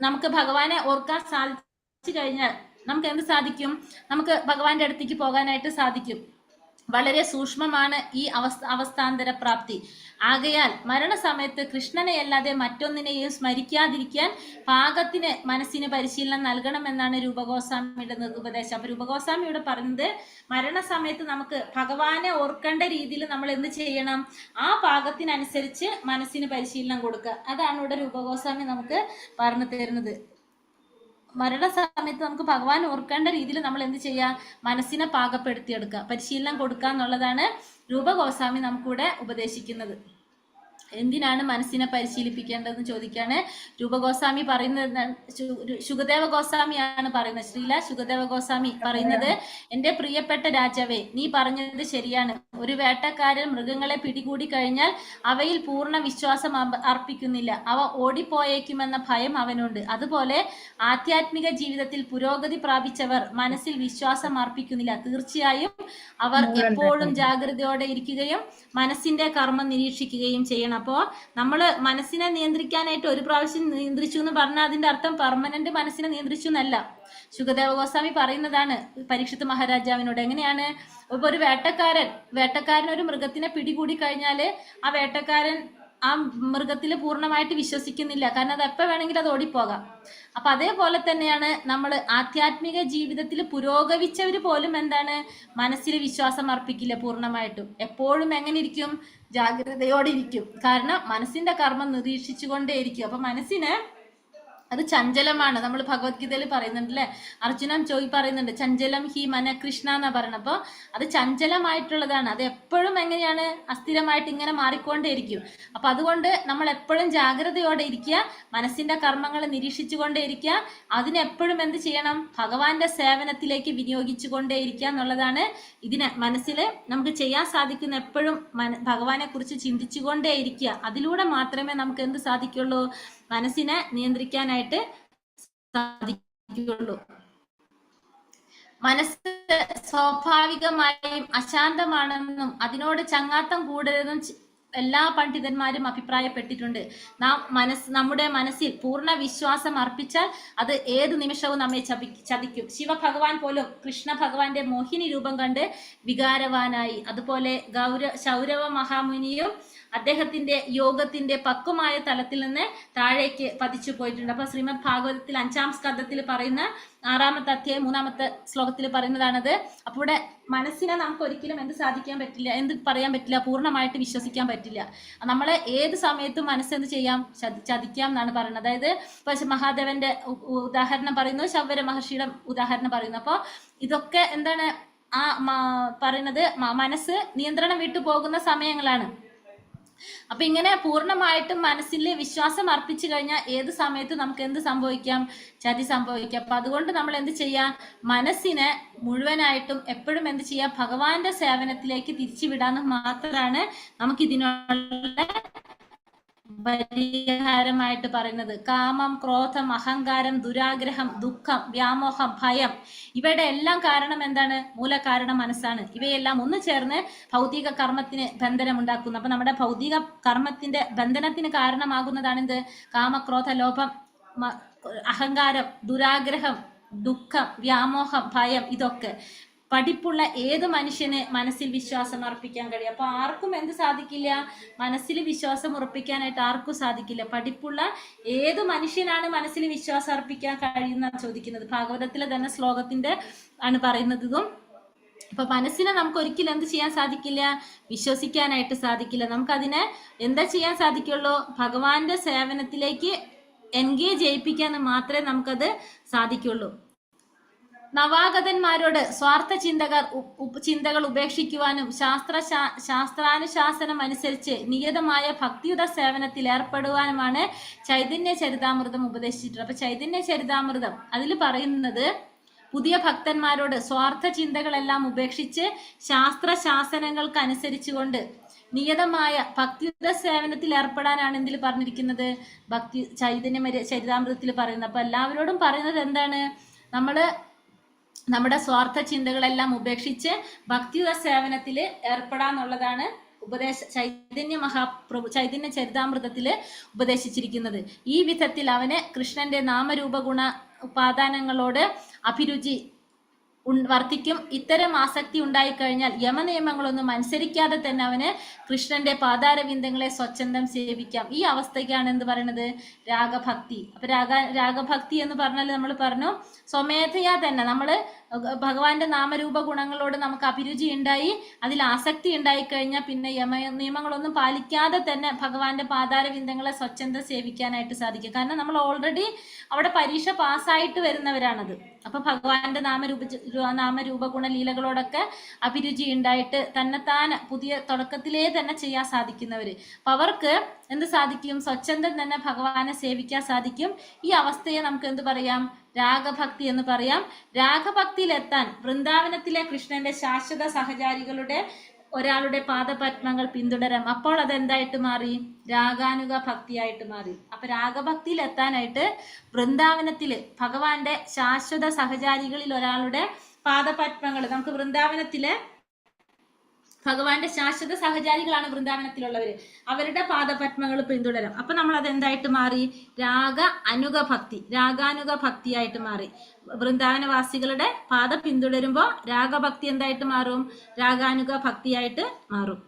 നമുക്ക് ഭഗവാനെ ഓർക്കാൻ സാധിച്ചു കഴിഞ്ഞാൽ നമുക്ക് എന്ത് സാധിക്കും? നമുക്ക് ഭഗവാന്റെ അടുത്തേക്ക് പോകാനായിട്ട് സാധിക്കും. വളരെ സൂക്ഷ്മമാണ് ഈ അവസ്ഥാന്തര പ്രാപ്തി. ആകയാൽ മരണസമയത്ത് കൃഷ്ണനെ അല്ലാതെ മറ്റൊന്നിനെയും സ്മരിക്കാതിരിക്കാൻ പാകത്തിന് മനസ്സിന് പരിശീലനം നൽകണമെന്നാണ് രൂപഗോസ്വാമിയുടെ ഉപദേശം. അപ്പൊ രൂപഗോസ്വാമിയുടെ പറയുന്നത്, മരണസമയത്ത് നമുക്ക് ഭഗവാനെ ഓർക്കേണ്ട രീതിയിൽ നമ്മൾ എന്ത് ചെയ്യണം? ആ പാകത്തിനനുസരിച്ച് മനസ്സിന് പരിശീലനം കൊടുക്കുക. അതാണ് ഇവിടെ രൂപഗോസ്വാമി നമുക്ക് പറഞ്ഞു തരുന്നത്. മരണസമയത്ത് നമുക്ക് ഭഗവാൻ ഓർക്കേണ്ട രീതിയിൽ നമ്മൾ എന്ത് ചെയ്യുക? മനസ്സിനെ പാകപ്പെടുത്തിയെടുക്കുക, പരിശീലനം കൊടുക്കുക എന്നുള്ളതാണ് രൂപഗോസ്വാമി നമുക്കിവിടെ ഉപദേശിക്കുന്നത്. എന്തിനാണ് മനസ്സിനെ പരിശീലിപ്പിക്കേണ്ടതെന്ന് ചോദിക്കാണ് രൂപഗോസ്വാമി പറയുന്നത്. ശുകദേവ ഗോസ്വാമിയാണ് പറയുന്നത്. ശ്രീല ശുകദേവ ഗോസ്വാമി പറയുന്നത്, എന്റെ പ്രിയപ്പെട്ട രാജാവേ, നീ പറഞ്ഞത് ശരിയാണ്. ഒരു വേട്ടക്കാരൻ മൃഗങ്ങളെ പിടികൂടി കഴിഞ്ഞാൽ അവയിൽ പൂർണ്ണ വിശ്വാസം അർപ്പിക്കുന്നില്ല, അവ ഓടിപ്പോയേക്കുമെന്ന ഭയം അവനുണ്ട്. അതുപോലെ ആധ്യാത്മിക ജീവിതത്തിൽ പുരോഗതി പ്രാപിച്ചവർ മനസ്സിൽ വിശ്വാസം അർപ്പിക്കുന്നില്ല. തീർച്ചയായും അവർ എപ്പോഴും ജാഗ്രതയോടെ ഇരിക്കുകയും മനസ്സിന്റെ കർമ്മം നിരീക്ഷിക്കുകയും ചെയ്യണം. അപ്പോൾ നമ്മൾ മനസ്സിനെ നിയന്ത്രിക്കാനായിട്ട് ഒരു പ്രാവശ്യം നിയന്ത്രിച്ചു എന്ന് പറഞ്ഞാൽ അതിന്റെ അർത്ഥം പെർമനന്റ് മനസ്സിനെ നിയന്ത്രിച്ചു എന്നല്ല. ശുകദേവ ഗോസ്വാമി പറയുന്നതാണ് പരീക്ഷിത് മഹാരാജാവിനോട്. എങ്ങനെയാണ്? ഇപ്പൊ ഒരു വേട്ടക്കാരൻ ഒരു മൃഗത്തിനെ പിടികൂടി കഴിഞ്ഞാല് ആ വേട്ടക്കാരൻ ആ മൃഗത്തിൽ പൂർണ്ണമായിട്ട് വിശ്വസിക്കുന്നില്ല, കാരണം അത് എപ്പോൾ വേണമെങ്കിലും അത് ഓടിപ്പോകാം. അപ്പൊ അതേപോലെ തന്നെയാണ് നമ്മൾ ആധ്യാത്മിക ജീവിതത്തിൽ പുരോഗമിച്ചവർ പോലും എന്താണ്? മനസ്സിൽ വിശ്വാസം അർപ്പിക്കില്ല പൂർണ്ണമായിട്ടും. എപ്പോഴും എങ്ങനെ ഇരിക്കും? ജാഗ്രതയോടെ ഇരിക്കും. കാരണം മനസ്സിന്റെ കർമ്മം നിരീക്ഷിച്ചുകൊണ്ടേയിരിക്കും. അപ്പൊ മനസ്സിന് അത് ചഞ്ചലമാണ്. നമ്മൾ ഭഗവത്ഗീതയിൽ പറയുന്നുണ്ട് അല്ലെ, അർജുനൻ പറയുന്നുണ്ട്, ചഞ്ചലം ഹി മന കൃഷ്ണ എന്നാ പറയുന്നത്. അപ്പോൾ അത് ചഞ്ചലമായിട്ടുള്ളതാണ്. അത് എപ്പോഴും എങ്ങനെയാണ്? അസ്ഥിരമായിട്ട് ഇങ്ങനെ മാറിക്കൊണ്ടേയിരിക്കും. അപ്പൊ അതുകൊണ്ട് നമ്മൾ എപ്പോഴും ജാഗ്രതയോടെ ഇരിക്കുക, മനസ്സിന്റെ കർമ്മങ്ങൾ നിരീക്ഷിച്ചുകൊണ്ടേ ഇരിക്കുക. അതിനെപ്പോഴും എന്ത് ചെയ്യണം? ഭഗവാന്റെ സേവനത്തിലേക്ക് വിനിയോഗിച്ചു കൊണ്ടേയിരിക്കുക എന്നുള്ളതാണ് ഇതിന് മനസ്സിൽ നമുക്ക് ചെയ്യാൻ സാധിക്കുന്ന. എപ്പോഴും ഭഗവാനെ കുറിച്ച് ചിന്തിച്ചുകൊണ്ടേ ഇരിക്കുക. അതിലൂടെ മാത്രമേ നമുക്ക് എന്ത് സാധിക്കുള്ളൂ? മനസ്സിനെ നിയന്ത്രിക്കാനായിട്ട് സാധിക്കുള്ളൂ. മനസ്സ് സ്വാഭാവികമായും അശാന്തമാണെന്നും അതിനോട് ചങ്ങാത്തം കൂടരുതെന്നും എല്ലാ പണ്ഡിതന്മാരും അഭിപ്രായപ്പെട്ടിട്ടുണ്ട്. നമ്മുടെ മനസ്സിൽ പൂർണ്ണ വിശ്വാസം അർപ്പിച്ചാൽ അത് ഏത് നിമിഷവും നമ്മെ ചതിക്കും. ശിവഭഗവാൻ പോലും കൃഷ്ണ ഭഗവാന്റെ മോഹിനി രൂപം കണ്ട് വികാരവാനായി. അതുപോലെ ശൗരവ മഹാമുനിയും അദ്ദേഹത്തിന്റെ യോഗത്തിന്റെ പക്വമായ തലത്തിൽ നിന്ന് താഴേക്ക് പതിച്ചു പോയിട്ടുണ്ട്. അപ്പൊ ശ്രീമദ് ഭാഗവതത്തിൽ 5-ാം സ്കന്ധത്തിൽ പറയുന്ന 6-ാമത്തെ അധ്യായം 3-ാമത്തെ ശ്ലോകത്തിൽ പറയുന്നതാണത്. അപ്പോൾ ഇവിടെ മനസ്സിനെ നമുക്ക് ഒരിക്കലും എന്ത് സാധിക്കാൻ പറ്റില്ല, എന്ത് പറയാൻ പറ്റില്ല, പൂർണ്ണമായിട്ട് വിശ്വസിക്കാൻ പറ്റില്ല. നമ്മളെ ഏത് സമയത്തും മനസ്സെന്ത് ചെയ്യാം, ചതിക്കാം എന്നാണ് പറയുന്നത്. അതായത് ഇപ്പൊ മഹാദേവന്റെ ഉദാഹരണം പറയുന്നു, ശൗവര മഹർഷിയുടെ ഉദാഹരണം പറയുന്നു. അപ്പോൾ ഇതൊക്കെ എന്താണ് പറയുന്നത്, മനസ്സ് നിയന്ത്രണം വിട്ടു പോകുന്ന സമയങ്ങളാണ്. അപ്പൊ ഇങ്ങനെ പൂർണ്ണമായിട്ടും മനസ്സിൽ വിശ്വാസം അർപ്പിച്ചു കഴിഞ്ഞാൽ ഏത് സമയത്തും നമുക്ക് എന്ത് സംഭവിക്കാം, ചതി സംഭവിക്കാം. അപ്പൊ അതുകൊണ്ട് നമ്മൾ എന്ത് ചെയ്യാം, മനസ്സിനെ മുഴുവനായിട്ടും എപ്പോഴും എന്ത് ചെയ്യാം, ഭഗവാന്റെ സേവനത്തിലേക്ക് തിരിച്ചുവിടാന്ന് മാത്രമാണ് നമുക്ക് ഇതിനുള്ള പരിഹാരമായിട്ട് പറയുന്നത്. കാമം, ക്രോധം, അഹങ്കാരം, ദുരാഗ്രഹം, ദുഃഖം, വ്യാമോഹം, ഭയം, ഇവയുടെ എല്ലാം കാരണം എന്താണ്, മൂലകാരണം മനസ്സാണ്. ഇവയെല്ലാം ഒന്ന് ചേർന്ന് ഭൗതിക കർമ്മത്തിന് ബന്ധനം ഉണ്ടാക്കുന്നു. അപ്പൊ നമ്മുടെ ഭൗതിക കർമ്മത്തിന്റെ ബന്ധനത്തിന് കാരണമാകുന്നതാണ് എന്ത്, കാമക്രോധ ലോഭം, അഹങ്കാരം, ദുരാഗ്രഹം, ദുഃഖം, വ്യാമോഹം, ഭയം. ഇതൊക്കെ പഠിപ്പുള്ള ഏത് മനുഷ്യന് മനസ്സിൽ വിശ്വാസം അർപ്പിക്കാൻ കഴിയും. അപ്പൊ ആർക്കും എന്ത് സാധിക്കില്ല, മനസ്സിൽ വിശ്വാസം ഉറപ്പിക്കാനായിട്ട് ആർക്കും സാധിക്കില്ല. പഠിപ്പുള്ള ഏത് മനുഷ്യനാണ് മനസ്സിൽ വിശ്വാസം അർപ്പിക്കാൻ കഴിയുന്ന ചോദിക്കുന്നത്. ഭാഗവതത്തിലെ തന്നെ ശ്ലോകത്തിന്റെ ആണ് പറയുന്നതും. അപ്പൊ മനസ്സിനെ നമുക്ക് ഒരിക്കലും എന്ത് ചെയ്യാൻ സാധിക്കില്ല, വിശ്വസിക്കാനായിട്ട് സാധിക്കില്ല. നമുക്കതിനെ എന്താ ചെയ്യാൻ സാധിക്കുള്ളൂ, ഭഗവാന്റെ സേവനത്തിലേക്ക് എൻഗേജ് ചെയ്യിപ്പിക്കാൻ മാത്രമേ നമുക്കത് സാധിക്കുള്ളൂ. നവാഗതന്മാരോട് സ്വാർത്ഥ ചിന്തകൾ ഉപേക്ഷിക്കുവാനും ശാസ്ത്രാനുശാസനം അനുസരിച്ച് നിയതമായ ഭക്തിയുത സേവനത്തിൽ ഏർപ്പെടുവാനുമാണ് ചൈതന്യ ചരിതാമൃതം ഉപദേശിച്ചിട്ടുള്ളത്. അപ്പൊ ചൈതന്യ ചരിതാമൃതം അതിൽ പറയുന്നത്, പുതിയ ഭക്തന്മാരോട് സ്വാർത്ഥ ചിന്തകളെല്ലാം ഉപേക്ഷിച്ച് ശാസ്ത്രശാസനങ്ങൾക്ക് അനുസരിച്ചുകൊണ്ട് നിയതമായ ഭക്തിയുത സേവനത്തിൽ ഏർപ്പെടാനാണ് എന്തിൽ പറഞ്ഞിരിക്കുന്നത്, ചൈതന്യ ചരിതാമൃതത്തിൽ പറയുന്നത്. അപ്പൊ എല്ലാവരോടും പറയുന്നത് എന്താണ്, നമ്മുടെ സ്വാർത്ഥ ചിന്തകളെല്ലാം ഉപേക്ഷിച്ച് ഭക്തിയുത സേവനത്തിൽ ഏർപ്പെടാന്നുള്ളതാണ് ചൈതന്യ ചരിതാമൃതത്തില് ഉപദേശിച്ചിരിക്കുന്നത്. ഈ വിധത്തിൽ അവന് കൃഷ്ണന്റെ നാമരൂപ ഗുണ ഉപാദാനങ്ങളോട് അഭിരുചി വർദ്ധിക്കും. ഇത്തരം ആസക്തി ഉണ്ടായിക്കഴിഞ്ഞാൽ യമനിയമങ്ങളൊന്നും അനുസരിക്കാതെ തന്നെ അവന് കൃഷ്ണന്റെ പാതാരവിന്ദങ്ങളെ സ്വച്ഛന്തം സേവിക്കാം. ഈ അവസ്ഥയ്ക്കാണ് എന്ത് പറയുന്നത്, രാഗഭക്തി. അപ്പൊ രാഗഭക്തി എന്ന് പറഞ്ഞാൽ നമ്മൾ പറഞ്ഞു, സ്വമേധയാ തന്നെ നമ്മൾ ഭഗവാന്റെ നാമരൂപ ഗുണങ്ങളോട് നമുക്ക് അഭിരുചി ഉണ്ടായി, അതിൽ ആസക്തി ഉണ്ടായി കഴിഞ്ഞാൽ പിന്നെ നിയമങ്ങളൊന്നും പാലിക്കാതെ തന്നെ ഭഗവാന്റെ പാതാരവിന്ദങ്ങളെ സ്വച്ഛന്തം സേവിക്കാനായിട്ട് സാധിക്കും. കാരണം നമ്മൾ ഓൾറെഡി അവിടെ പരീക്ഷ പാസ്സായിട്ട് വരുന്നവരാണത്. അപ്പൊ ഭഗവാന്റെ നാമരൂപ ഗുണലീലകളോടൊക്കെ അഭിരുചി ഉണ്ടായിട്ട് തന്നെത്താൻ പുതിയ തുടക്കത്തിലേ തന്നെ ചെയ്യാൻ സാധിക്കുന്നവര്. അപ്പൊ അവർക്ക് എന്ത് സാധിക്കും, സ്വച്ഛന്തം തന്നെ ഭഗവാനെ സേവിക്കാൻ സാധിക്കും. ഈ അവസ്ഥയെ നമുക്ക് എന്ത് പറയാം, രാഗഭക്തി എന്ന് പറയാം. രാഗഭക്തിയിലെത്താൻ വൃന്ദാവനത്തിലെ കൃഷ്ണന്റെ ശാശ്വത സഹചാരികളുടെ ഒരാളുടെ പാദപത്മങ്ങൾ പിന്തുടരാം. അപ്പോൾ അതെന്തായിട്ട് മാറി, രാഗാനുഗ ഭക്തിയായിട്ട് മാറി. അപ്പൊ രാഗഭക്തിയിൽ എത്താനായിട്ട് വൃന്ദാവനത്തില് ഭഗവാന്റെ ശാശ്വത സഹചാരികളിൽ ഒരാളുടെ പാദപത്മങ്ങൾ, നമുക്ക് വൃന്ദാവനത്തിലെ ഭഗവാന്റെ ശാശ്വത സഹചാരികളാണ് വൃന്ദാവനത്തിലുള്ളവര്, അവരുടെ പാദപത്മങ്ങൾ പിന്തുടരാം. അപ്പൊ നമ്മൾ അതെന്തായിട്ട് മാറി, രാഗാനുഗ ഭക്തിയായിട്ട് മാറി. വൃന്ദാവനവാസികളുടെ പാദ പിന്തുടരുമ്പോ രാഗഭക്തി എന്തായിട്ട് മാറും, രാഗാനുഗ ഭക്തിയായിട്ട് മാറും.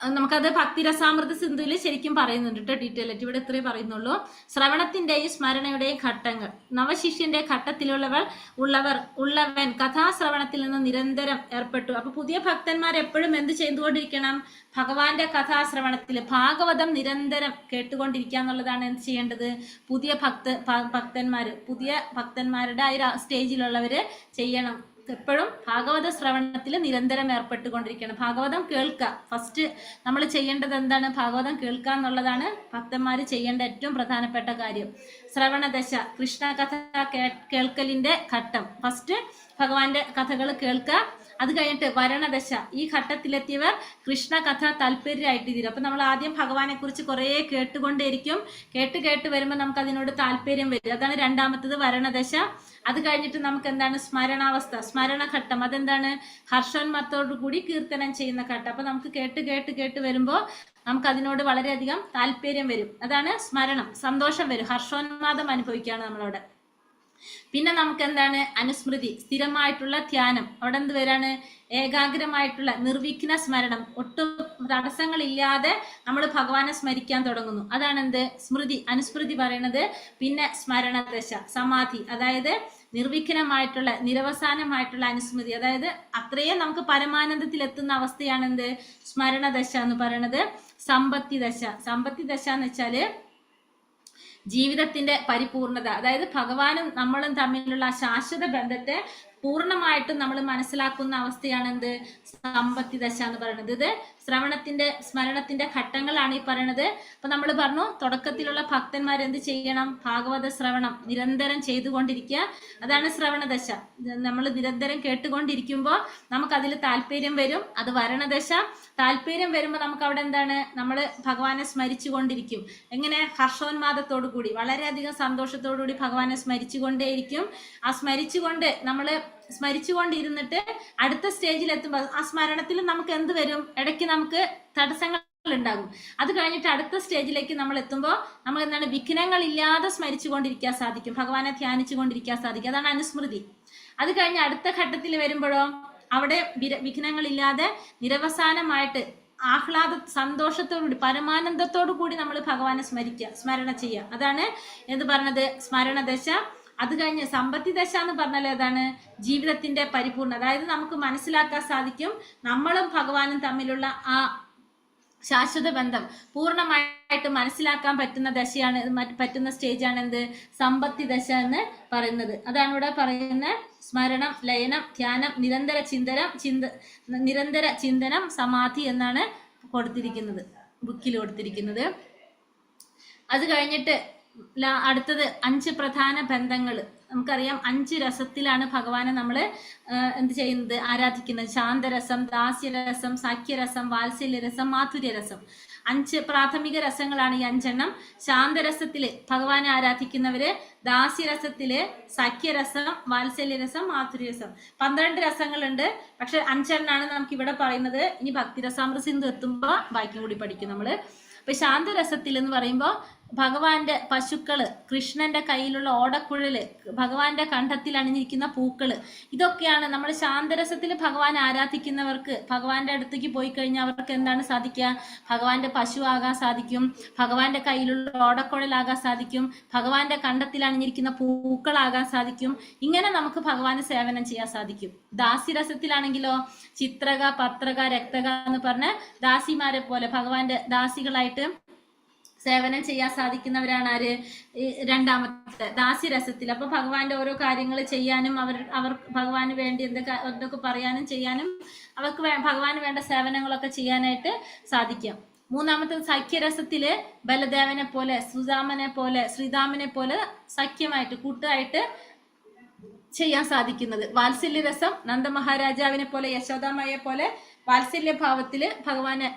നമുക്കത് ഭക്തിരസാമൃത സിന്ധുവിൽ ശരിക്കും പറയുന്നുണ്ട് കേട്ടോ, ഡീറ്റെയിൽ ആയിട്ട്. ഇവിടെ ഇത്രേ പറയുന്നുള്ളൂ. ശ്രവണത്തിന്റെയും സ്മരണയുടെയും ഘട്ടങ്ങൾ. നവശിഷ്യന്റെ ഉള്ളവൻ കഥാശ്രവണത്തിൽ നിന്ന് നിരന്തരം ഏർപ്പെട്ടു. അപ്പൊ പുതിയ ഭക്തന്മാർ എപ്പോഴും എന്ത് ചെയ്തുകൊണ്ടിരിക്കണം, ഭഗവാന്റെ കഥാശ്രവണത്തിൽ ഭാഗവതം നിരന്തരം കേട്ടുകൊണ്ടിരിക്കുക എന്നുള്ളതാണ് എന്ത് ചെയ്യേണ്ടത്, പുതിയ ഭക്തന്മാരുടെ ആ സ്റ്റേജിലുള്ളവര് ചെയ്യണം. എപ്പോഴും ഭാഗവത ശ്രവണത്തിൽ നിരന്തരം ഏർപ്പെട്ടുകൊണ്ടിരിക്കണം. ഭാഗവതം കേൾക്കുക. ഫസ്റ്റ് നമ്മൾ ചെയ്യേണ്ടത് എന്താണ്, ഭാഗവതം കേൾക്കുക എന്നുള്ളതാണ് ഭക്തന്മാർ ചെയ്യേണ്ട ഏറ്റവും പ്രധാനപ്പെട്ട കാര്യം. ശ്രവണദശ, കൃഷ്ണകഥ കേൾക്കലിന്റെ ഘട്ടം. ഫസ്റ്റ് ഭഗവാന്റെ കഥകൾ കേൾക്കുക. അത് കഴിഞ്ഞിട്ട് വരണദശ, ഈ ഘട്ടത്തിലെത്തിയവർ കൃഷ്ണകഥ താല്പര്യമായിട്ട് തീരും. അപ്പൊ നമ്മൾ ആദ്യം ഭഗവാനെ കുറിച്ച് കുറെ കേട്ടുകൊണ്ടേയിരിക്കും. കേട്ട് വരുമ്പോൾ നമുക്ക് അതിനോട് താല്പര്യം വരും. അതാണ് രണ്ടാമത്തത് വരണദശ. അത് കഴിഞ്ഞിട്ട് നമുക്ക് എന്താണ്, സ്മരണാവസ്ഥ, സ്മരണഘട്ടം. അതെന്താണ്, ഹർഷോന്മത്തോടു കൂടി കീർത്തനം ചെയ്യുന്ന ഘട്ടം. അപ്പൊ നമുക്ക് കേട്ട് വരുമ്പോൾ നമുക്ക് അതിനോട് വളരെയധികം താല്പര്യം വരും. അതാണ് സ്മരണം, സന്തോഷം വരും, ഹർഷോന്മാദം അനുഭവിക്കുകയാണ് നമ്മളവിടെ. പിന്നെ നമുക്ക് എന്താണ് അനുസ്മൃതി, സ്ഥിരമായിട്ടുള്ള ധ്യാനം. അവിടെ എന്ത് വരാണ്? ഏകാഗ്രമായിട്ടുള്ള നിർവിഘ്ന സ്മരണം, ഒട്ടും തടസ്സങ്ങളില്ലാതെ നമ്മൾ ഭഗവാനെ സ്മരിക്കാൻ തുടങ്ങുന്നു. അതാണ് എന്ത്? സ്മൃതി. അനുസ്മൃതി പറയണത്. പിന്നെ സ്മരണദശ, സമാധി, അതായത് നിർവിഘ്നമായിട്ടുള്ള നിരവസാനമായിട്ടുള്ള അനുസ്മൃതി, അതായത് അത്രയും നമുക്ക് പരമാനന്ദത്തിൽ എത്തുന്ന അവസ്ഥയാണ് എന്ത്? സ്മരണദശ എന്ന് പറയുന്നത്. സമ്പത്തി ദശ. സമ്പത്തി ദശ എന്ന് വെച്ചാല് ജീവിതത്തിന്റെ പരിപൂർണത, അതായത് ഭഗവാനും നമ്മളും തമ്മിലുള്ള ശാശ്വത ബന്ധത്തെ പൂർണ്ണമായിട്ടും നമ്മൾ മനസ്സിലാക്കുന്ന അവസ്ഥയാണ് എന്ത്? സമ്പത്തി ദശ എന്ന് പറയുന്നത്. ഇത് സ്മരണത്തിന്റെ ഘട്ടങ്ങളാണ് ഈ പറയണത്. അപ്പൊ നമ്മൾ പറഞ്ഞു, തുടക്കത്തിലുള്ള ഭക്തന്മാർ എന്ത് ചെയ്യണം? ഭാഗവത ശ്രവണം നിരന്തരം ചെയ്തുകൊണ്ടിരിക്കുക. അതാണ് ശ്രവണദശ. നമ്മൾ നിരന്തരം കേട്ടുകൊണ്ടിരിക്കുമ്പോൾ നമുക്ക് അതിൽ താല്പര്യം വരും. അത് വരണദശ. താല്പര്യം വരുമ്പോൾ നമുക്ക് അവിടെ എന്താണ്? നമ്മൾ ഭഗവാനെ സ്മരിച്ചു കൊണ്ടിരിക്കും. എങ്ങനെ? ഹർഷോന്മാദത്തോടു കൂടി, വളരെയധികം സന്തോഷത്തോടു കൂടി ഭഗവാനെ സ്മരിച്ചുകൊണ്ടേയിരിക്കും. ആ സ്മരിച്ചുകൊണ്ടിരുന്നിട്ട് അടുത്ത സ്റ്റേജിൽ എത്തുമ്പോൾ ആ സ്മരണത്തിൽ നമുക്ക് എന്ത് വരും? ഇടയ്ക്ക് നമുക്ക് തടസ്സങ്ങൾ ഉണ്ടാകും. അത് കഴിഞ്ഞിട്ട് അടുത്ത സ്റ്റേജിലേക്ക് നമ്മൾ എത്തുമ്പോൾ നമ്മൾ എന്താണ്? വിഘ്നങ്ങളില്ലാതെ സ്മരിച്ചുകൊണ്ടിരിക്കാൻ സാധിക്കും, ഭഗവാനെ ധ്യാനിച്ചുകൊണ്ടിരിക്കാൻ സാധിക്കും. അതാണ് അനുസ്മൃതി. അത് കഴിഞ്ഞ് അടുത്ത ഘട്ടത്തിൽ വരുമ്പോഴോ അവിടെ വിഘ്നങ്ങളില്ലാതെ നിരവസാനമായിട്ട് ആഹ്ലാദ സന്തോഷത്തോടുകൂടി പരമാനന്ദത്തോടു കൂടി നമ്മൾ ഭഗവാനെ സ്മരണ ചെയ്യുക. അതാണ് എന്ത് പറഞ്ഞത്? സ്മരണദശ. അത് കഴിഞ്ഞ് സമ്പത്തി ദശ എന്ന് പറഞ്ഞാൽ ഏതാണ്? ജീവിതത്തിന്റെ പരിപൂർണ്ണ, അതായത് നമുക്ക് മനസ്സിലാക്കാൻ സാധിക്കും നമ്മളും ഭഗവാനും തമ്മിലുള്ള ആ ശാശ്വത ബന്ധം പൂർണ്ണമായിട്ട് മനസ്സിലാക്കാൻ പറ്റുന്ന ദശയാണ്, പറ്റുന്ന സ്റ്റേജാണ് എന്ത്? സമ്പത്തി ദശ എന്ന് പറയുന്നത്. അതാണ് ഇവിടെ പറയുന്ന സ്മരണം, ലയനം, ധ്യാനം, നിരന്തര ചിന്തനം, സമാധി എന്നാണ് കൊടുത്തിരിക്കുന്നത്, ബുക്കിൽ കൊടുത്തിരിക്കുന്നത്. അത് കഴിഞ്ഞിട്ട് അടുത്തത് 5 പ്രധാന ബന്ധങ്ങൾ. നമുക്കറിയാം 5 രസത്തിലാണ് ഭഗവാനെ നമ്മൾ എന്ത് ചെയ്യുന്നത്? ആരാധിക്കുന്നത്. ശാന്തരസം, ദാസ്യരസം, സാഖ്യരസം, വാത്സല്യരസം, മാധുര്യരസം. 5 പ്രാഥമിക രസങ്ങളാണ് ഈ 5 എണ്ണം. ശാന്തരസത്തില് ഭഗവാനെ ആരാധിക്കുന്നവര്, ദാസ്യരസത്തില് സഖ്യരസം, വാത്സല്യരസം, മാധുര്യരസം. 12 രസങ്ങളുണ്ട്. പക്ഷെ 5 എണ്ണാണ് നമുക്ക് ഇവിടെ പറയുന്നത്. ഇനി ഭക്തിരസാമൃത സിന്ധു എത്തുമ്പോ ബാക്കിയും കൂടി പഠിക്കും നമ്മള്. അപ്പൊ ശാന്തരസത്തിൽ എന്ന് പറയുമ്പോൾ ഭഗവാന്റെ പശുക്കള്, കൃഷ്ണന്റെ കയ്യിലുള്ള ഓടക്കുഴല്, ഭഗവാന്റെ കണ്ഠത്തിൽ അണിഞ്ഞിരിക്കുന്ന പൂക്കള്, ഇതൊക്കെയാണ് നമ്മൾ ശാന്തരസത്തിൽ ഭഗവാൻ ആരാധിക്കുന്നവർക്ക്. ഭഗവാന്റെ അടുത്തേക്ക് പോയി കഴിഞ്ഞാൽ അവർക്ക് എന്താണ് സാധിക്കുക? ഭഗവാന്റെ പശു ആകാൻ സാധിക്കും, ഭഗവാന്റെ കയ്യിലുള്ള ഓടക്കുഴലാകാൻ സാധിക്കും, ഭഗവാന്റെ കണ്ഠത്തിൽ അണിഞ്ഞിരിക്കുന്ന പൂക്കളാകാൻ സാധിക്കും. ഇങ്ങനെ നമുക്ക് ഭഗവാന് സേവനം ചെയ്യാൻ സാധിക്കും. ദാസിരസത്തിലാണെങ്കിലോ ചിത്രക, പത്രക, രക്തക എന്ന് പറഞ്ഞ ദാസിമാരെ പോലെ ഭഗവാന്റെ ദാസികളായിട്ട് സേവനം ചെയ്യാൻ സാധിക്കുന്നവരാണ് ആര്? രണ്ടാമത്തെ ദാസ്യരസത്തിൽ. അപ്പൊ ഭഗവാന്റെ ഓരോ കാര്യങ്ങൾ ചെയ്യാനും അവർ ഭഗവാന് വേണ്ടി എന്തൊക്കെ പറയാനും ചെയ്യാനും അവർക്ക് ഭഗവാന് വേണ്ട സേവനങ്ങളൊക്കെ ചെയ്യാനായിട്ട് സാധിക്കാം. മൂന്നാമത്തെ സഖ്യരസത്തില് ബലദേവനെ പോലെ, സുദാമനെ പോലെ, ശ്രീരാമനെ പോലെ സഖ്യമായിട്ട് കൂട്ടായിട്ട് ചെയ്യാൻ സാധിക്കുന്നത്. വാത്സല്യരസം നന്ദമഹാരാജാവിനെ പോലെ, യശോദാമ്മയെ പോലെ വാത്സല്യഭാവത്തില് ഭഗവാനെ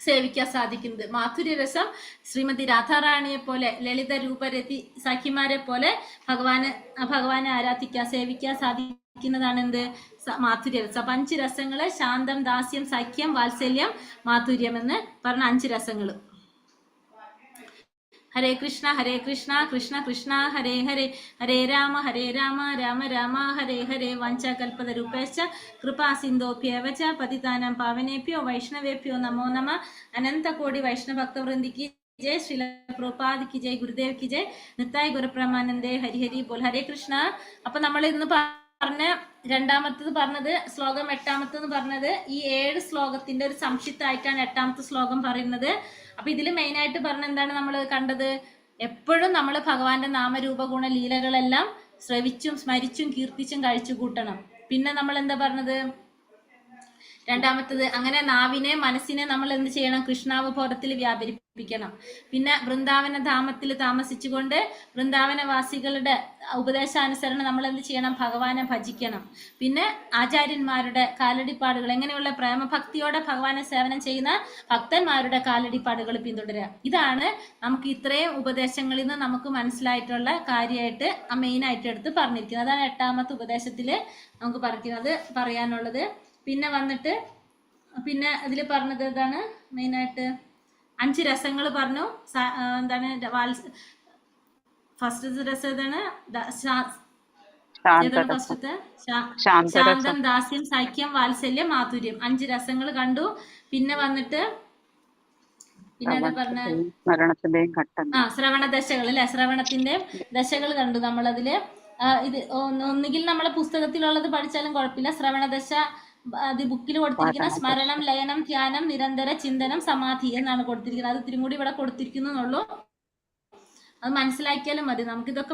സേവിക്കാൻ സാധിക്കുന്നത്. മാധുര്യരസം ശ്രീമതി രാധാറാണിയെ പോലെ, ലളിത രൂപരതി സഖിമാരെ പോലെ ഭഗവാനെ ആരാധിക്കാൻ, സേവിക്കാൻ സാധിക്കുന്നതാണ് എന്ത്? മാധുര്യരസം. 5 രസങ്ങള് ശാന്തം, ദാസ്യം, സഖ്യം, വാത്സല്യം, മാധുര്യം എന്ന് പറഞ്ഞ 5 രസങ്ങൾ. ഹരേ കൃഷ്ണ കൃഷ്ണ കൃഷ്ണ ഹരേ ഹരേ, ഹരേ രാമ രാമ രാമ ഹരേ ഹരേ. വാഞ്ചാകൽപതരൂപേശ്ച കൃപാ സിന്ധോഭ്യേവ ച പതിതാനാം പാവനേഭ്യോ വൈഷ്ണവേഭ്യോ നമോ നമഃ. അനന്തകോടി വൈഷ്ണവഭക്തവൃന്ദിക്ക് ജയ്. ശ്രീല പ്രഭുപാദ് കി ജയ്. ഗുരുദേവ് കി ജയ്. നിത്തായ് ഗുരുപ്രമാനന്ദേ. ഹരിഹരി ബോൽ. ഹരേ കൃഷ്ണ. അപ്പൊ നമ്മൾ ഇന്ന് പറഞ്ഞ രണ്ടാമത്തത് പറഞ്ഞത് ശ്ലോകം, 8ാമത്തേത് പറഞ്ഞത് ഈ 7 ശ്ലോകത്തിന്റെ ഒരു സംക്ഷിപ്തമായിട്ടാണ് 8ാമത്തെ ശ്ലോകം പറയുന്നത്. അപ്പൊ ഇതിൽ മെയിൻ ആയിട്ട് പറഞ്ഞ എന്താണ് നമ്മൾ കണ്ടത്? എപ്പോഴും നമ്മൾ ഭഗവാന്റെ നാമരൂപഗുണ ലീലകളെല്ലാം ശ്രവിച്ചും സ്മരിച്ചും കീർത്തിച്ചും കഴിച്ചു കൂട്ടണം. പിന്നെ നമ്മൾ എന്താ പറഞ്ഞത്? രണ്ടാമത്തത്, അങ്ങനെ നാവിനെ മനസ്സിനെ നമ്മൾ എന്ത് ചെയ്യണം? കൃഷ്ണാവബോധത്തിൽ വ്യാപരിപ്പിക്കണം. പിന്നെ വൃന്ദാവന ധാമത്തിൽ താമസിച്ചുകൊണ്ട് വൃന്ദാവനവാസികളുടെ ഉപദേശാനുസരണം നമ്മൾ എന്ത് ചെയ്യണം? ഭഗവാനെ ഭജിക്കണം. പിന്നെ ആചാര്യന്മാരുടെ കാലടിപ്പാടുകൾ, എങ്ങനെയുള്ള പ്രേമഭക്തിയോടെ ഭഗവാനെ സേവനം ചെയ്യുന്ന ഭക്തന്മാരുടെ കാലടിപ്പാടുകൾ പിന്തുടരുക. ഇതാണ് നമുക്ക് ഇത്രയും ഉപദേശങ്ങളിൽ നിന്ന് നമുക്ക് മനസ്സിലായിട്ടുള്ള കാര്യമായിട്ട് മെയിനായിട്ട് എടുത്ത് പറഞ്ഞിരിക്കുന്നത്. അതാണ് 8ാമത്തെ ഉപദേശത്തില് നമുക്ക് പറയാനുള്ളത്. പിന്നെ വന്നിട്ട് പിന്നെ ഇതിൽ പറഞ്ഞത് ഇതാണ് മെയിനായിട്ട് 5 രസങ്ങൾ പറഞ്ഞു. എന്താണ്? ഫസ്റ്റത്തെ രസം ഏതാണ്? ഏതാണ് ശാന്തരസം, ഫസ്റ്റത്തെ? ശാന്തരസം, ശാന്തം, ദാസ്യം, സൈക്യം, വാത്സല്യം, മാധുര്യം. 5 രസങ്ങൾ കണ്ടു. പിന്നെ വന്നിട്ട് പിന്നെ അത് പറഞ്ഞ സ്മരണത്തിന്റെയും ഘട്ടം. ശ്രവണ ദശകൾ അല്ലെ, ശ്രവണത്തിന്റെ ദശകൾ കണ്ടു നമ്മളതില്. ഇത് ഒന്നുകിൽ നമ്മളെ പുസ്തകത്തിലുള്ളത് പഠിച്ചാലും കുഴപ്പമില്ല. ശ്രവണദശ അത് ബുക്കിൽ കൊടുത്തിരിക്കുന്ന സ്മരണം, ലയനം, ധ്യാനം, നിരന്തര ചിന്തനം, സമാധി എന്നാണ് കൊടുത്തിരിക്കുന്നത്. അത് ഇത്തിരി കൂടി ഇവിടെ കൊടുത്തിരിക്കുന്നുള്ളൂ. അത് മനസ്സിലാക്കിയാലും മതി. നമുക്കിതൊക്കെ